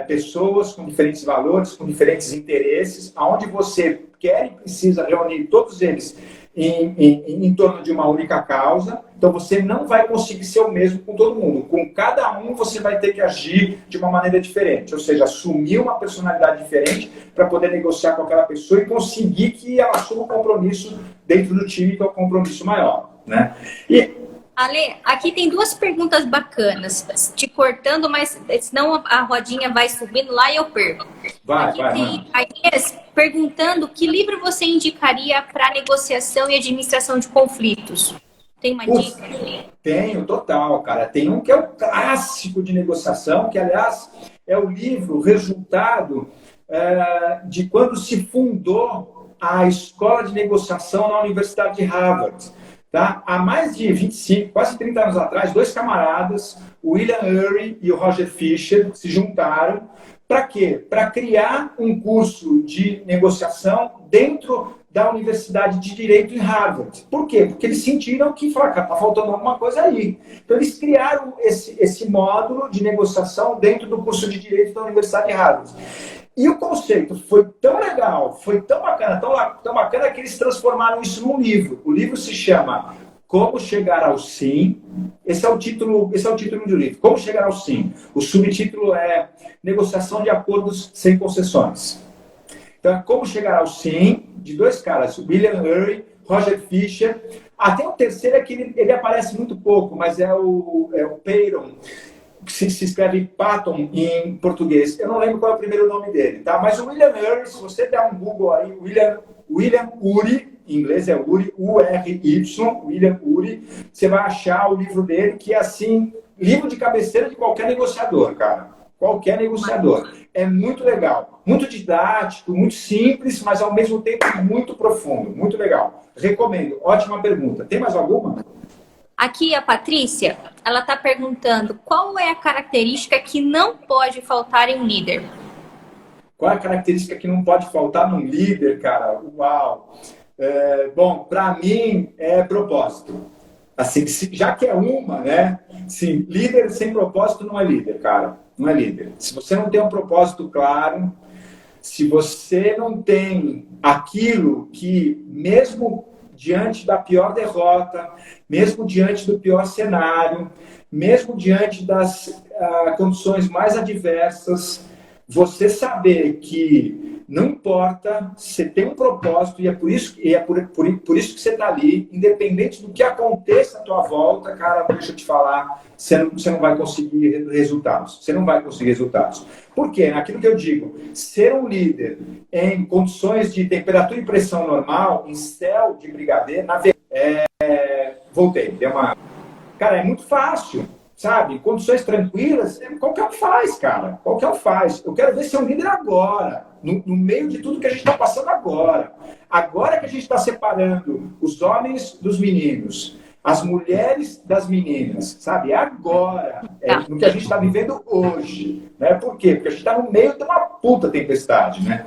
pessoas com diferentes valores, com diferentes interesses, aonde você quer e precisa reunir todos eles em torno de uma única causa. Então você não vai conseguir ser o mesmo com todo mundo. Com cada um você vai ter que agir de uma maneira diferente, ou seja, assumir uma personalidade diferente para poder negociar com aquela pessoa e conseguir que ela assuma um compromisso dentro do time, que é um compromisso maior, né? Ale, aqui tem duas perguntas bacanas, te cortando, mas senão a rodinha vai subindo lá e eu perco. Vai. A Inês perguntando que livro você indicaria para negociação e administração de conflitos. Tem uma dica? Tenho, total, cara. Tem um que é o clássico de negociação, que, aliás, é o livro resultado de quando se fundou a Escola de Negociação na Universidade de Harvard. Tá? Há mais de 25, quase 30 anos atrás, dois camaradas, o William Ury e o Roger Fisher, se juntaram. Para quê? Para criar um curso de negociação dentro da Universidade de Direito em Harvard. Por quê? Porque eles sentiram que está faltando alguma coisa aí. Então, eles criaram esse módulo de negociação dentro do curso de Direito da Universidade de Harvard. E o conceito foi tão legal, foi tão bacana que eles transformaram isso num livro. O livro se chama Como Chegar ao Sim. Esse é o título do livro. Como Chegar ao Sim. O subtítulo é Negociação de Acordos Sem Concessões. Então, é Como Chegar ao Sim, de dois caras, William Ury, Roger Fisher. Tem um terceiro que ele aparece muito pouco, mas é o Peyton, que se escreve Patton em português. Eu não lembro qual é o primeiro nome dele, tá? Mas o William Ury, se você der um Google aí, William Ury, em inglês é Ury, U-R-Y, William Ury, você vai achar o livro dele, que é assim, livro de cabeceira de qualquer negociador, cara. Qualquer negociador. É muito legal, muito didático, muito simples, mas ao mesmo tempo muito profundo, muito legal. Recomendo. Ótima pergunta. Tem mais alguma? Aqui a Patrícia, ela está perguntando qual é a característica que não pode faltar em um líder? Qual é a característica que não pode faltar num líder, cara? Uau! Bom, para mim é propósito. Assim, já que é uma, né? Sim, líder sem propósito não é líder, cara. Não é líder. Se você não tem um propósito claro, se você não tem aquilo que, mesmo diante da pior derrota, mesmo diante do pior cenário, mesmo diante das condições mais adversas, você saber que não importa, você tem um propósito e é por isso que você está ali, independente do que aconteça à tua volta, cara, deixa eu te falar, você não vai conseguir resultados. Você não vai conseguir resultados. Por quê? Naquilo que eu digo, ser um líder em condições de temperatura e pressão normal, em céu de brigadeiro, voltei, deu uma... Cara, é muito fácil. Sabe? Condições tranquilas, qualquer um faz, cara. Qualquer um faz. Eu quero ver ser um líder agora, no meio de tudo que a gente está passando agora. Agora que a gente está separando os homens dos meninos. as mulheres das meninas, sabe? Agora, no que a gente está vivendo hoje. Né? Por quê? Porque a gente está no meio de uma puta tempestade, né?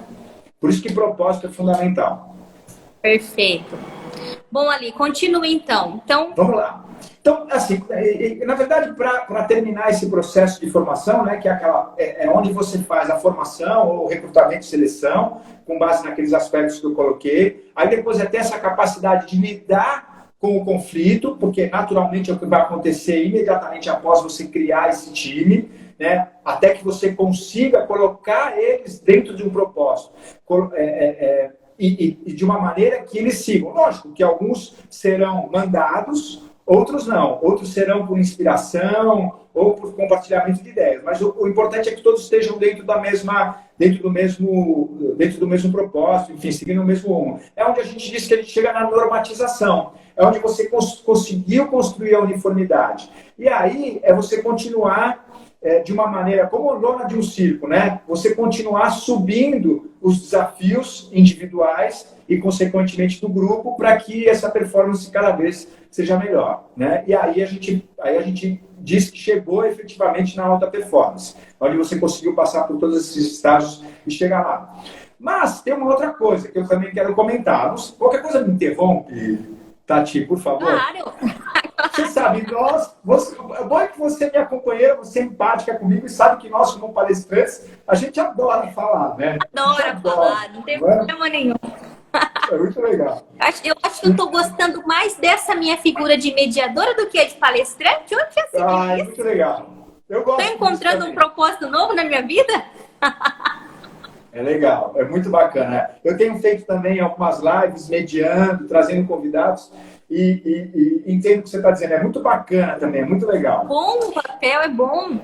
Por isso que propósito é fundamental. Perfeito. Bom, Ali, continue então. Vamos lá. Então, assim, na verdade, para terminar esse processo de formação, né, que é onde você faz a formação ou recrutamento e seleção, com base naqueles aspectos que eu coloquei, aí depois é ter essa capacidade de lidar com o conflito, porque naturalmente é o que vai acontecer imediatamente após você criar esse time, né, até que você consiga colocar eles dentro de um propósito. E de uma maneira que eles sigam. Lógico que alguns serão mandados, outros não. Outros serão por inspiração ou por compartilhamento de ideias. Mas o importante é que todos estejam dentro do mesmo propósito, enfim, seguindo o mesmo rumo. É onde a gente diz que a gente chega na normatização. É onde você conseguiu construir a uniformidade. E aí é você continuar de uma maneira, como lona de um circo, né? Você continuar subindo os desafios individuais e, consequentemente, do grupo, para que essa performance cada vez seja melhor, né? E aí a gente diz que chegou efetivamente na alta performance, onde você conseguiu passar por todos esses estágios e chegar lá. Mas tem uma outra coisa que eu também quero comentar. Qualquer coisa me interrompe, Tati, por favor. Claro. Você sabe, é bom que você é minha companheira, você é empática comigo e sabe que nós, como palestrantes, a gente adora falar, né? Adora falar, não tem problema nenhum. É muito legal. Eu acho que eu estou gostando mais dessa minha figura de mediadora do que a de palestrante. Eu tinha sido é muito legal. Eu gosto. Estou encontrando um propósito novo na minha vida? É legal, é muito bacana. Eu tenho feito também algumas lives, mediando, trazendo convidados e entendo o que você está dizendo. É muito bacana também, é muito legal. Bom, o papel é bom.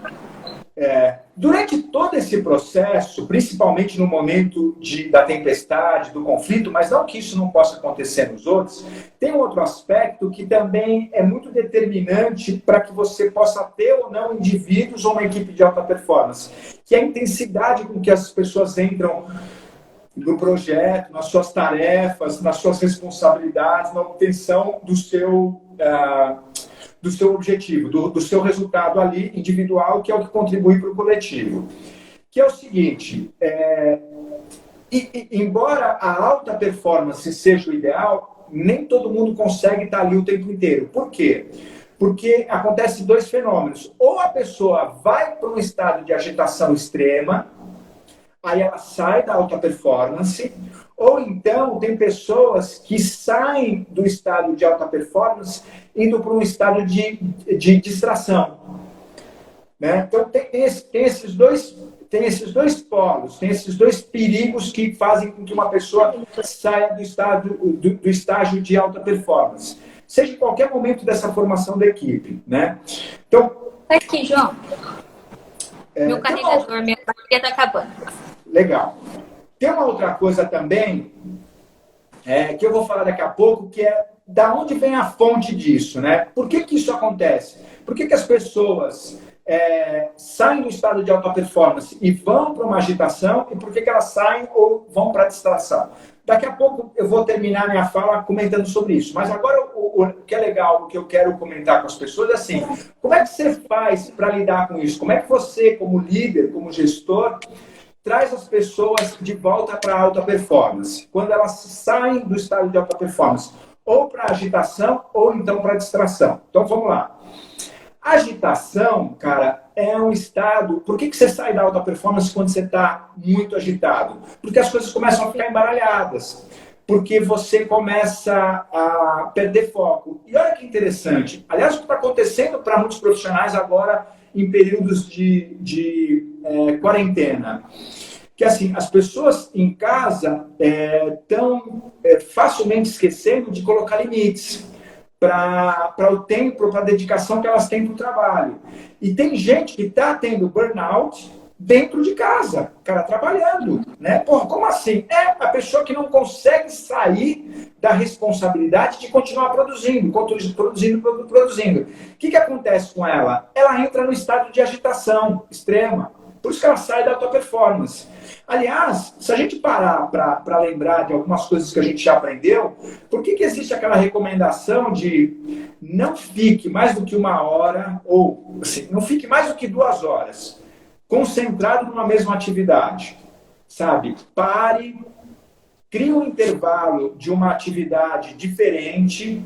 Durante todo esse processo, principalmente no momento da tempestade, do conflito, mas não que isso não possa acontecer nos outros, tem um outro aspecto que também é muito determinante para que você possa ter ou não indivíduos ou uma equipe de alta performance, que é a intensidade com que as pessoas entram no projeto, nas suas tarefas, nas suas responsabilidades, na obtenção do seu objetivo, do seu resultado ali individual, que é o que contribui para o coletivo. Que é o seguinte, embora a alta performance seja o ideal, nem todo mundo consegue estar ali o tempo inteiro. Por quê? Porque acontecem dois fenômenos. Ou a pessoa vai para um estado de agitação extrema, aí ela sai da alta performance, ou então tem pessoas que saem do estado de alta performance indo para um estado de distração. Né? Então tem esses dois polos, tem esses dois perigos que fazem com que uma pessoa saia do estágio de alta performance. Seja em qualquer momento dessa formação da equipe. Né? Então, tá aqui, João. Meu carregador, minha bateria está acabando. Legal. Tem uma outra coisa também, que eu vou falar daqui a pouco, que é da onde vem a fonte disso, né? Por que isso acontece? Por que as pessoas saem do estado de alta performance e vão para uma agitação, e por que elas saem ou vão para a distração? Daqui a pouco eu vou terminar minha fala comentando sobre isso. Mas agora o que é legal, o que eu quero comentar com as pessoas é assim, como é que você faz para lidar com isso? Como é que você, como líder, como gestor, traz as pessoas de volta para a alta performance, quando elas saem do estado de alta performance, ou para agitação, ou então para distração. Então, vamos lá. Agitação, cara, é um estado... Por que você sai da alta performance quando você está muito agitado? Porque as coisas começam a ficar embaralhadas. Porque você começa a perder foco. E olha que interessante. Aliás, o que está acontecendo para muitos profissionais agora em períodos de quarentena. Que assim, as pessoas em casa estão facilmente esquecendo de colocar limites para o tempo, para a dedicação que elas têm para o trabalho. E tem gente que está tendo burnout dentro de casa, cara, trabalhando, né? Porra, como assim? É a pessoa que não consegue sair da responsabilidade de continuar produzindo. O que acontece com ela? Ela entra no estado de agitação extrema. Por isso que ela sai da alta performance. Aliás, se a gente parar para lembrar de algumas coisas que a gente já aprendeu, por que existe aquela recomendação de não fique mais do que 1 hora, ou assim, não fique mais do que 2 horas concentrado numa mesma atividade? Sabe? Pare, crie um intervalo de uma atividade diferente,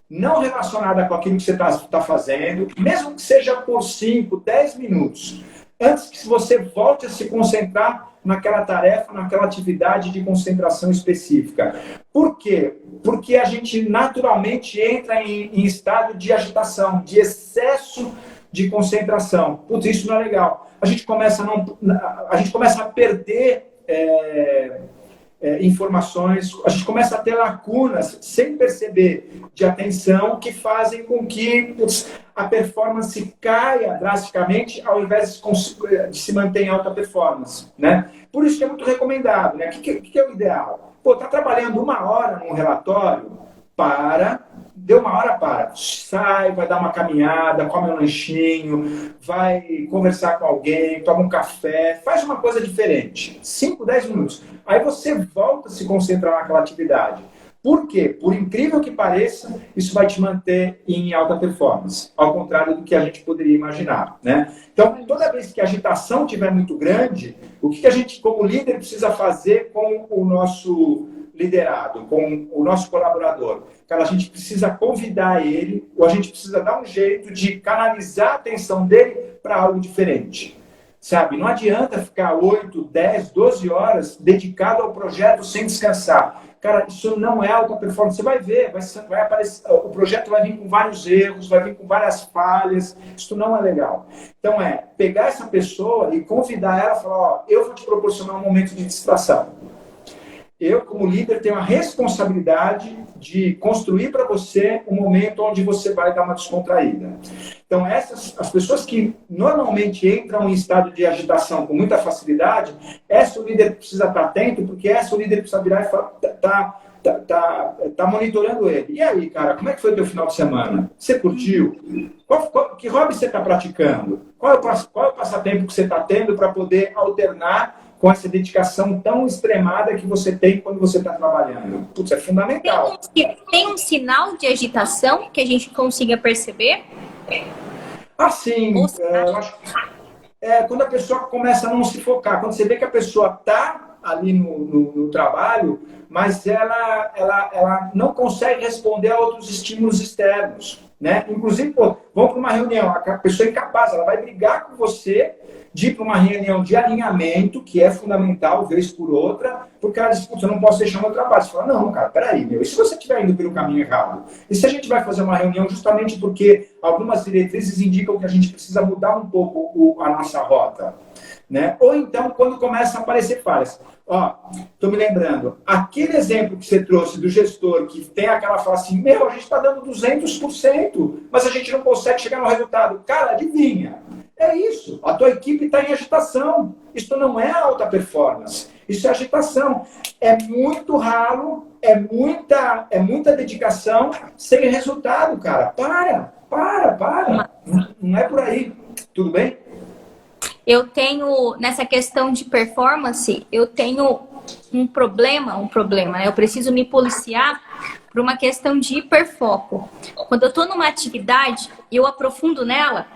não relacionada com aquilo que você está fazendo, mesmo que seja por 5, 10 minutos, antes que você volte a se concentrar naquela tarefa, naquela atividade de concentração específica. Por quê? Porque a gente naturalmente entra em estado de agitação, de excesso de concentração. Putz, isso não é legal. A gente começa a perder informações, a gente começa a ter lacunas sem perceber de atenção que fazem com que a performance caia drasticamente ao invés de se manter em alta performance, né? Por isso que é muito recomendado, né? O que é o ideal? Pô, tá trabalhando 1 hora num relatório? Deu 1 hora, sai, vai dar uma caminhada, come um lanchinho, vai conversar com alguém, toma um café, faz uma coisa diferente. 5, 10 minutos. Aí você volta a se concentrar naquela atividade. Por quê? Por incrível que pareça, isso vai te manter em alta performance, ao contrário do que a gente poderia imaginar, né? Então, toda vez que a agitação estiver muito grande, o que a gente, como líder, precisa fazer com o nosso liderado, com o nosso colaborador? Cara, a gente precisa convidar ele, ou a gente precisa dar um jeito de canalizar a atenção dele para algo diferente. Sabe? Não adianta ficar 8, 10, 12 horas dedicado ao projeto sem descansar. Cara, isso não é alta performance. Você vai ver, vai aparecer, o projeto vai vir com vários erros, vai vir com várias falhas. Isso não é legal. Então, pegar essa pessoa e convidar ela e falar, ó, eu vou te proporcionar um momento de distração. Eu, como líder, tenho a responsabilidade de construir para você um momento onde você vai dar uma descontraída. Então, as pessoas que normalmente entram em estado de agitação com muita facilidade, essa o líder precisa estar atento, porque essa o líder precisa virar e falar, tá monitorando ele. E aí, cara, como é que foi o teu final de semana? Você curtiu? Que hobby você está praticando? Qual é o passatempo que você está tendo para poder alternar com essa dedicação tão extremada que você tem quando você está trabalhando? Putz, é fundamental. Tem um sinal de agitação que a gente consiga perceber? Sim. Eu acho quando a pessoa começa a não se focar, quando você vê que a pessoa está ali no trabalho, mas ela não consegue responder a outros estímulos externos, né? Inclusive, vamos para uma reunião, a pessoa é incapaz, ela vai brigar com você de ir para uma reunião de alinhamento, que é fundamental, vez por outra, porque ela diz, eu não posso deixar meu trabalho. Você fala, não, cara, peraí, e se você estiver indo pelo caminho errado? E se a gente vai fazer uma reunião justamente porque algumas diretrizes indicam que a gente precisa mudar um pouco a nossa rota, né? Ou então, quando começam a aparecer falhas. Estou me lembrando, aquele exemplo que você trouxe do gestor, que tem aquela fala assim, a gente está dando 200%, mas a gente não consegue chegar no resultado. Cara, adivinha? É isso, a tua equipe está em agitação. Isso não é alta performance, isso é agitação. É muito ralo, é muita dedicação sem resultado, cara. Para. Não é por aí. Tudo bem? Eu tenho, nessa questão de performance, eu tenho um problema, né? Eu preciso me policiar por uma questão de hiperfoco. Quando eu estou numa atividade, eu aprofundo nela,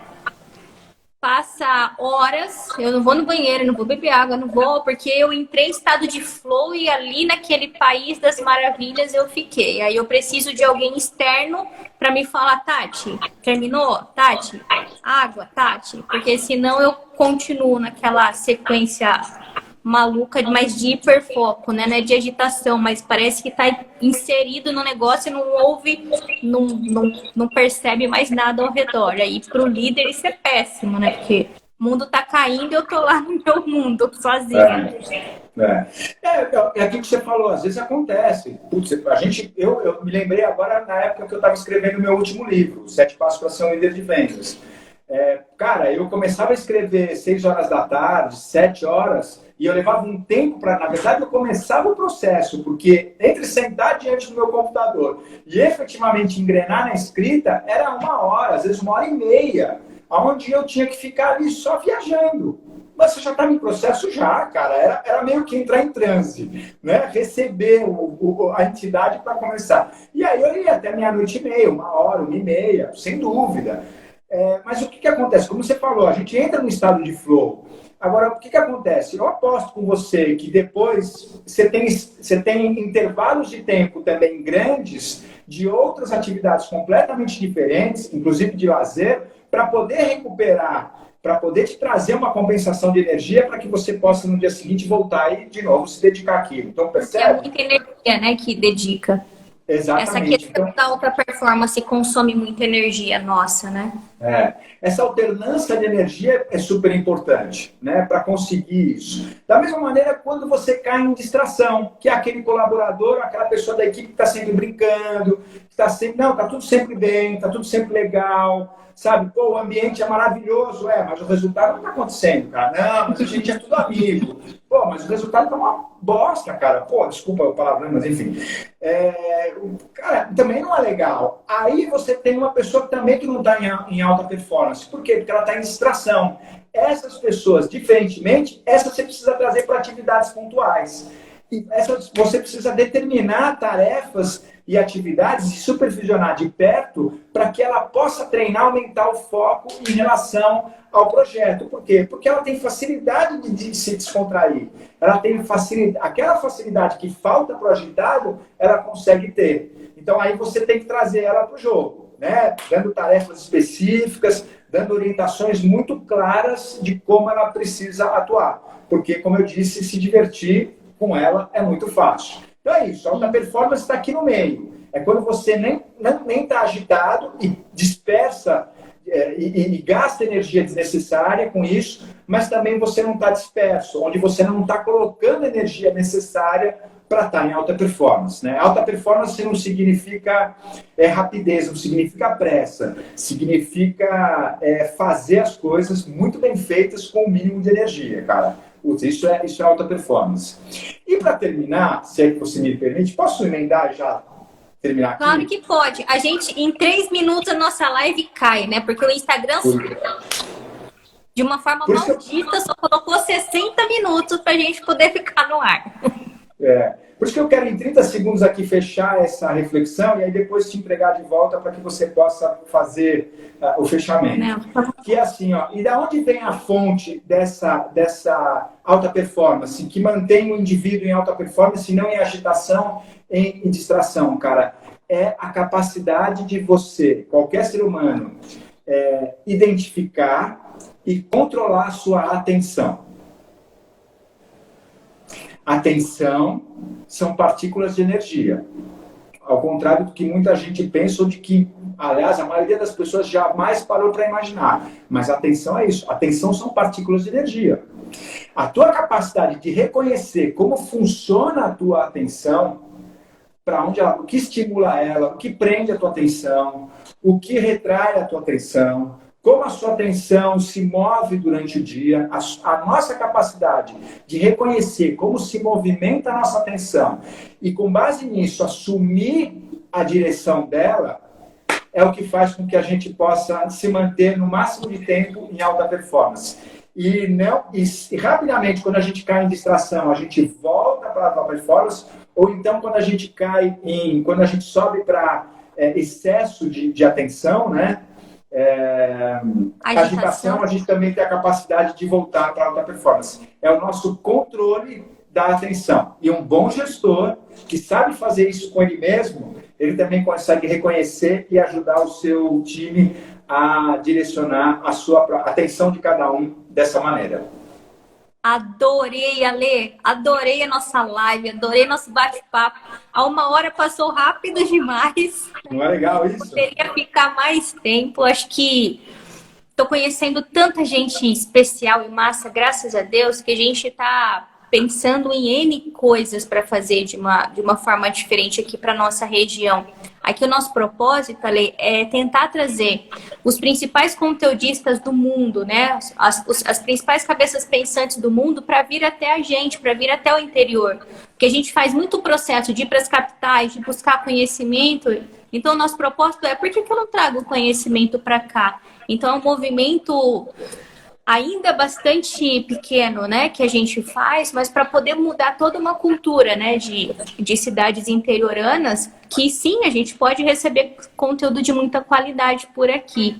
passa horas, eu não vou no banheiro, não vou beber água, não vou, porque eu entrei em estado de flow e ali naquele país das maravilhas eu fiquei. Aí eu preciso de alguém externo para me falar, Tati, terminou? Tati, água, Tati, porque senão eu continuo naquela sequência maluca, mas de hiperfoco, né? Não é de agitação, mas parece que tá inserido no negócio e não ouve, não percebe mais nada ao redor. Aí pro líder isso é péssimo, né? Porque o mundo tá caindo e eu tô lá no meu mundo, sozinha. É aquilo que você falou, às vezes acontece. Putz, eu me lembrei agora na época que eu estava escrevendo o meu último livro, 7 Passos para Ser um Líder de Vendas. Cara, eu começava a escrever 6 horas da tarde, 7 horas, e eu levava um tempo para... Na verdade, eu começava o processo, porque entre sentar diante do meu computador e efetivamente engrenar na escrita, era 1 hora, às vezes 1 hora e meia, onde eu tinha que ficar ali só viajando. Mas você já estava em processo já, cara. Era meio que entrar em transe, né? Receber a entidade para começar. E aí eu ia até meia-noite e meia, 1 hora, 1h30, sem dúvida. Mas o que acontece? Como você falou, a gente entra no estado de flow. Agora, o que acontece? Eu aposto com você que depois você tem intervalos de tempo também grandes de outras atividades completamente diferentes, inclusive de lazer, para poder recuperar, para poder te trazer uma compensação de energia para que você possa no dia seguinte voltar e de novo se dedicar àquilo. Então, percebe? É muita energia, né, que dedica. Exatamente. Essa questão da alta performance consome muita energia nossa, né? Essa alternância de energia é super importante, né, para conseguir isso. Da mesma maneira, quando você cai em distração, que é aquele colaborador, aquela pessoa da equipe que está sempre brincando, que está sempre, não, está tudo sempre bem, está tudo sempre legal, sabe? Pô, o ambiente é maravilhoso, mas o resultado não está acontecendo, cara. Não, mas a gente é tudo amigo. Pô, mas o resultado está uma bosta, cara. Pô, desculpa o palavrão, mas enfim. Cara, também não é legal. Aí você tem uma pessoa também que não está em alta performance. Por quê? Porque ela está em distração. Essas pessoas, diferentemente, essas você precisa trazer para atividades pontuais. E você precisa determinar tarefas e atividades e supervisionar de perto para que ela possa treinar, aumentar o foco em relação ao projeto. Por quê? Porque ela tem facilidade de se descontrair. Ela tem facilidade, aquela facilidade que falta para o agitado, ela consegue ter. Então aí você tem que trazer ela para o jogo, né? Dando tarefas específicas, dando orientações muito claras de como ela precisa atuar. Porque, como eu disse, se divertir com ela é muito fácil. Então é isso, a alta performance está aqui no meio. É quando você nem está agitado e dispersa e gasta energia desnecessária com isso, mas também você não está disperso, onde você não está colocando a energia necessária para estar em alta performance. Né? Alta performance não significa rapidez, não significa pressa, significa fazer as coisas muito bem feitas com o mínimo de energia, cara. Isso é alta performance. E para terminar, se é que você me permite, posso emendar já? Terminar aqui? Claro que pode. A gente, em 3 minutos, a nossa live cai, né? Porque o Instagram, de uma forma maldita, só colocou 60 minutos para a gente poder ficar no ar. Por isso que eu quero, em 30 segundos aqui, fechar essa reflexão e aí depois te entregar de volta para que você possa fazer o fechamento. Que é assim, e da onde vem a fonte dessa alta performance, que mantém o indivíduo em alta performance e não em agitação, em distração, cara? É a capacidade de você, qualquer ser humano, identificar e controlar a sua atenção. Atenção são partículas de energia. Ao contrário do que muita gente pensa, ou de que, aliás, a maioria das pessoas jamais parou para imaginar. Mas atenção é isso. Atenção são partículas de energia. A tua capacidade de reconhecer como funciona a tua atenção, para onde ela, o que estimula ela, o que prende a tua atenção, o que retrai a tua atenção, como a sua atenção se move durante o dia, a nossa capacidade de reconhecer como se movimenta a nossa atenção e, com base nisso, assumir a direção dela, é o que faz com que a gente possa se manter no máximo de tempo em alta performance. E rapidamente, quando a gente cai em distração, a gente volta para a alta performance, ou então quando a gente quando a gente sobe para excesso de atenção, né? Agitação, a gente também tem a capacidade de voltar para a alta performance. É o nosso controle da atenção. E um bom gestor que sabe fazer isso com ele mesmo, ele também consegue reconhecer e ajudar o seu time a direcionar a sua atenção de cada um dessa maneira. Adorei, Ale, adorei a nossa live, adorei nosso bate-papo. A 1 hora passou rápido demais. Não é legal isso? Poderia ficar mais tempo. Acho que estou conhecendo tanta gente especial e massa, graças a Deus, que a gente está pensando em N coisas para fazer de uma forma diferente aqui para nossa região. Aqui o nosso propósito, Ale, é tentar trazer os principais conteudistas do mundo, né? As principais cabeças pensantes do mundo para vir até a gente, para vir até o interior. Porque a gente faz muito processo de ir para as capitais, de buscar conhecimento. Então, o nosso propósito é: por que eu não trago conhecimento para cá? Então, é um movimento ainda bastante pequeno, né, que a gente faz, mas para poder mudar toda uma cultura, né, de cidades interioranas, que sim, a gente pode receber conteúdo de muita qualidade por aqui.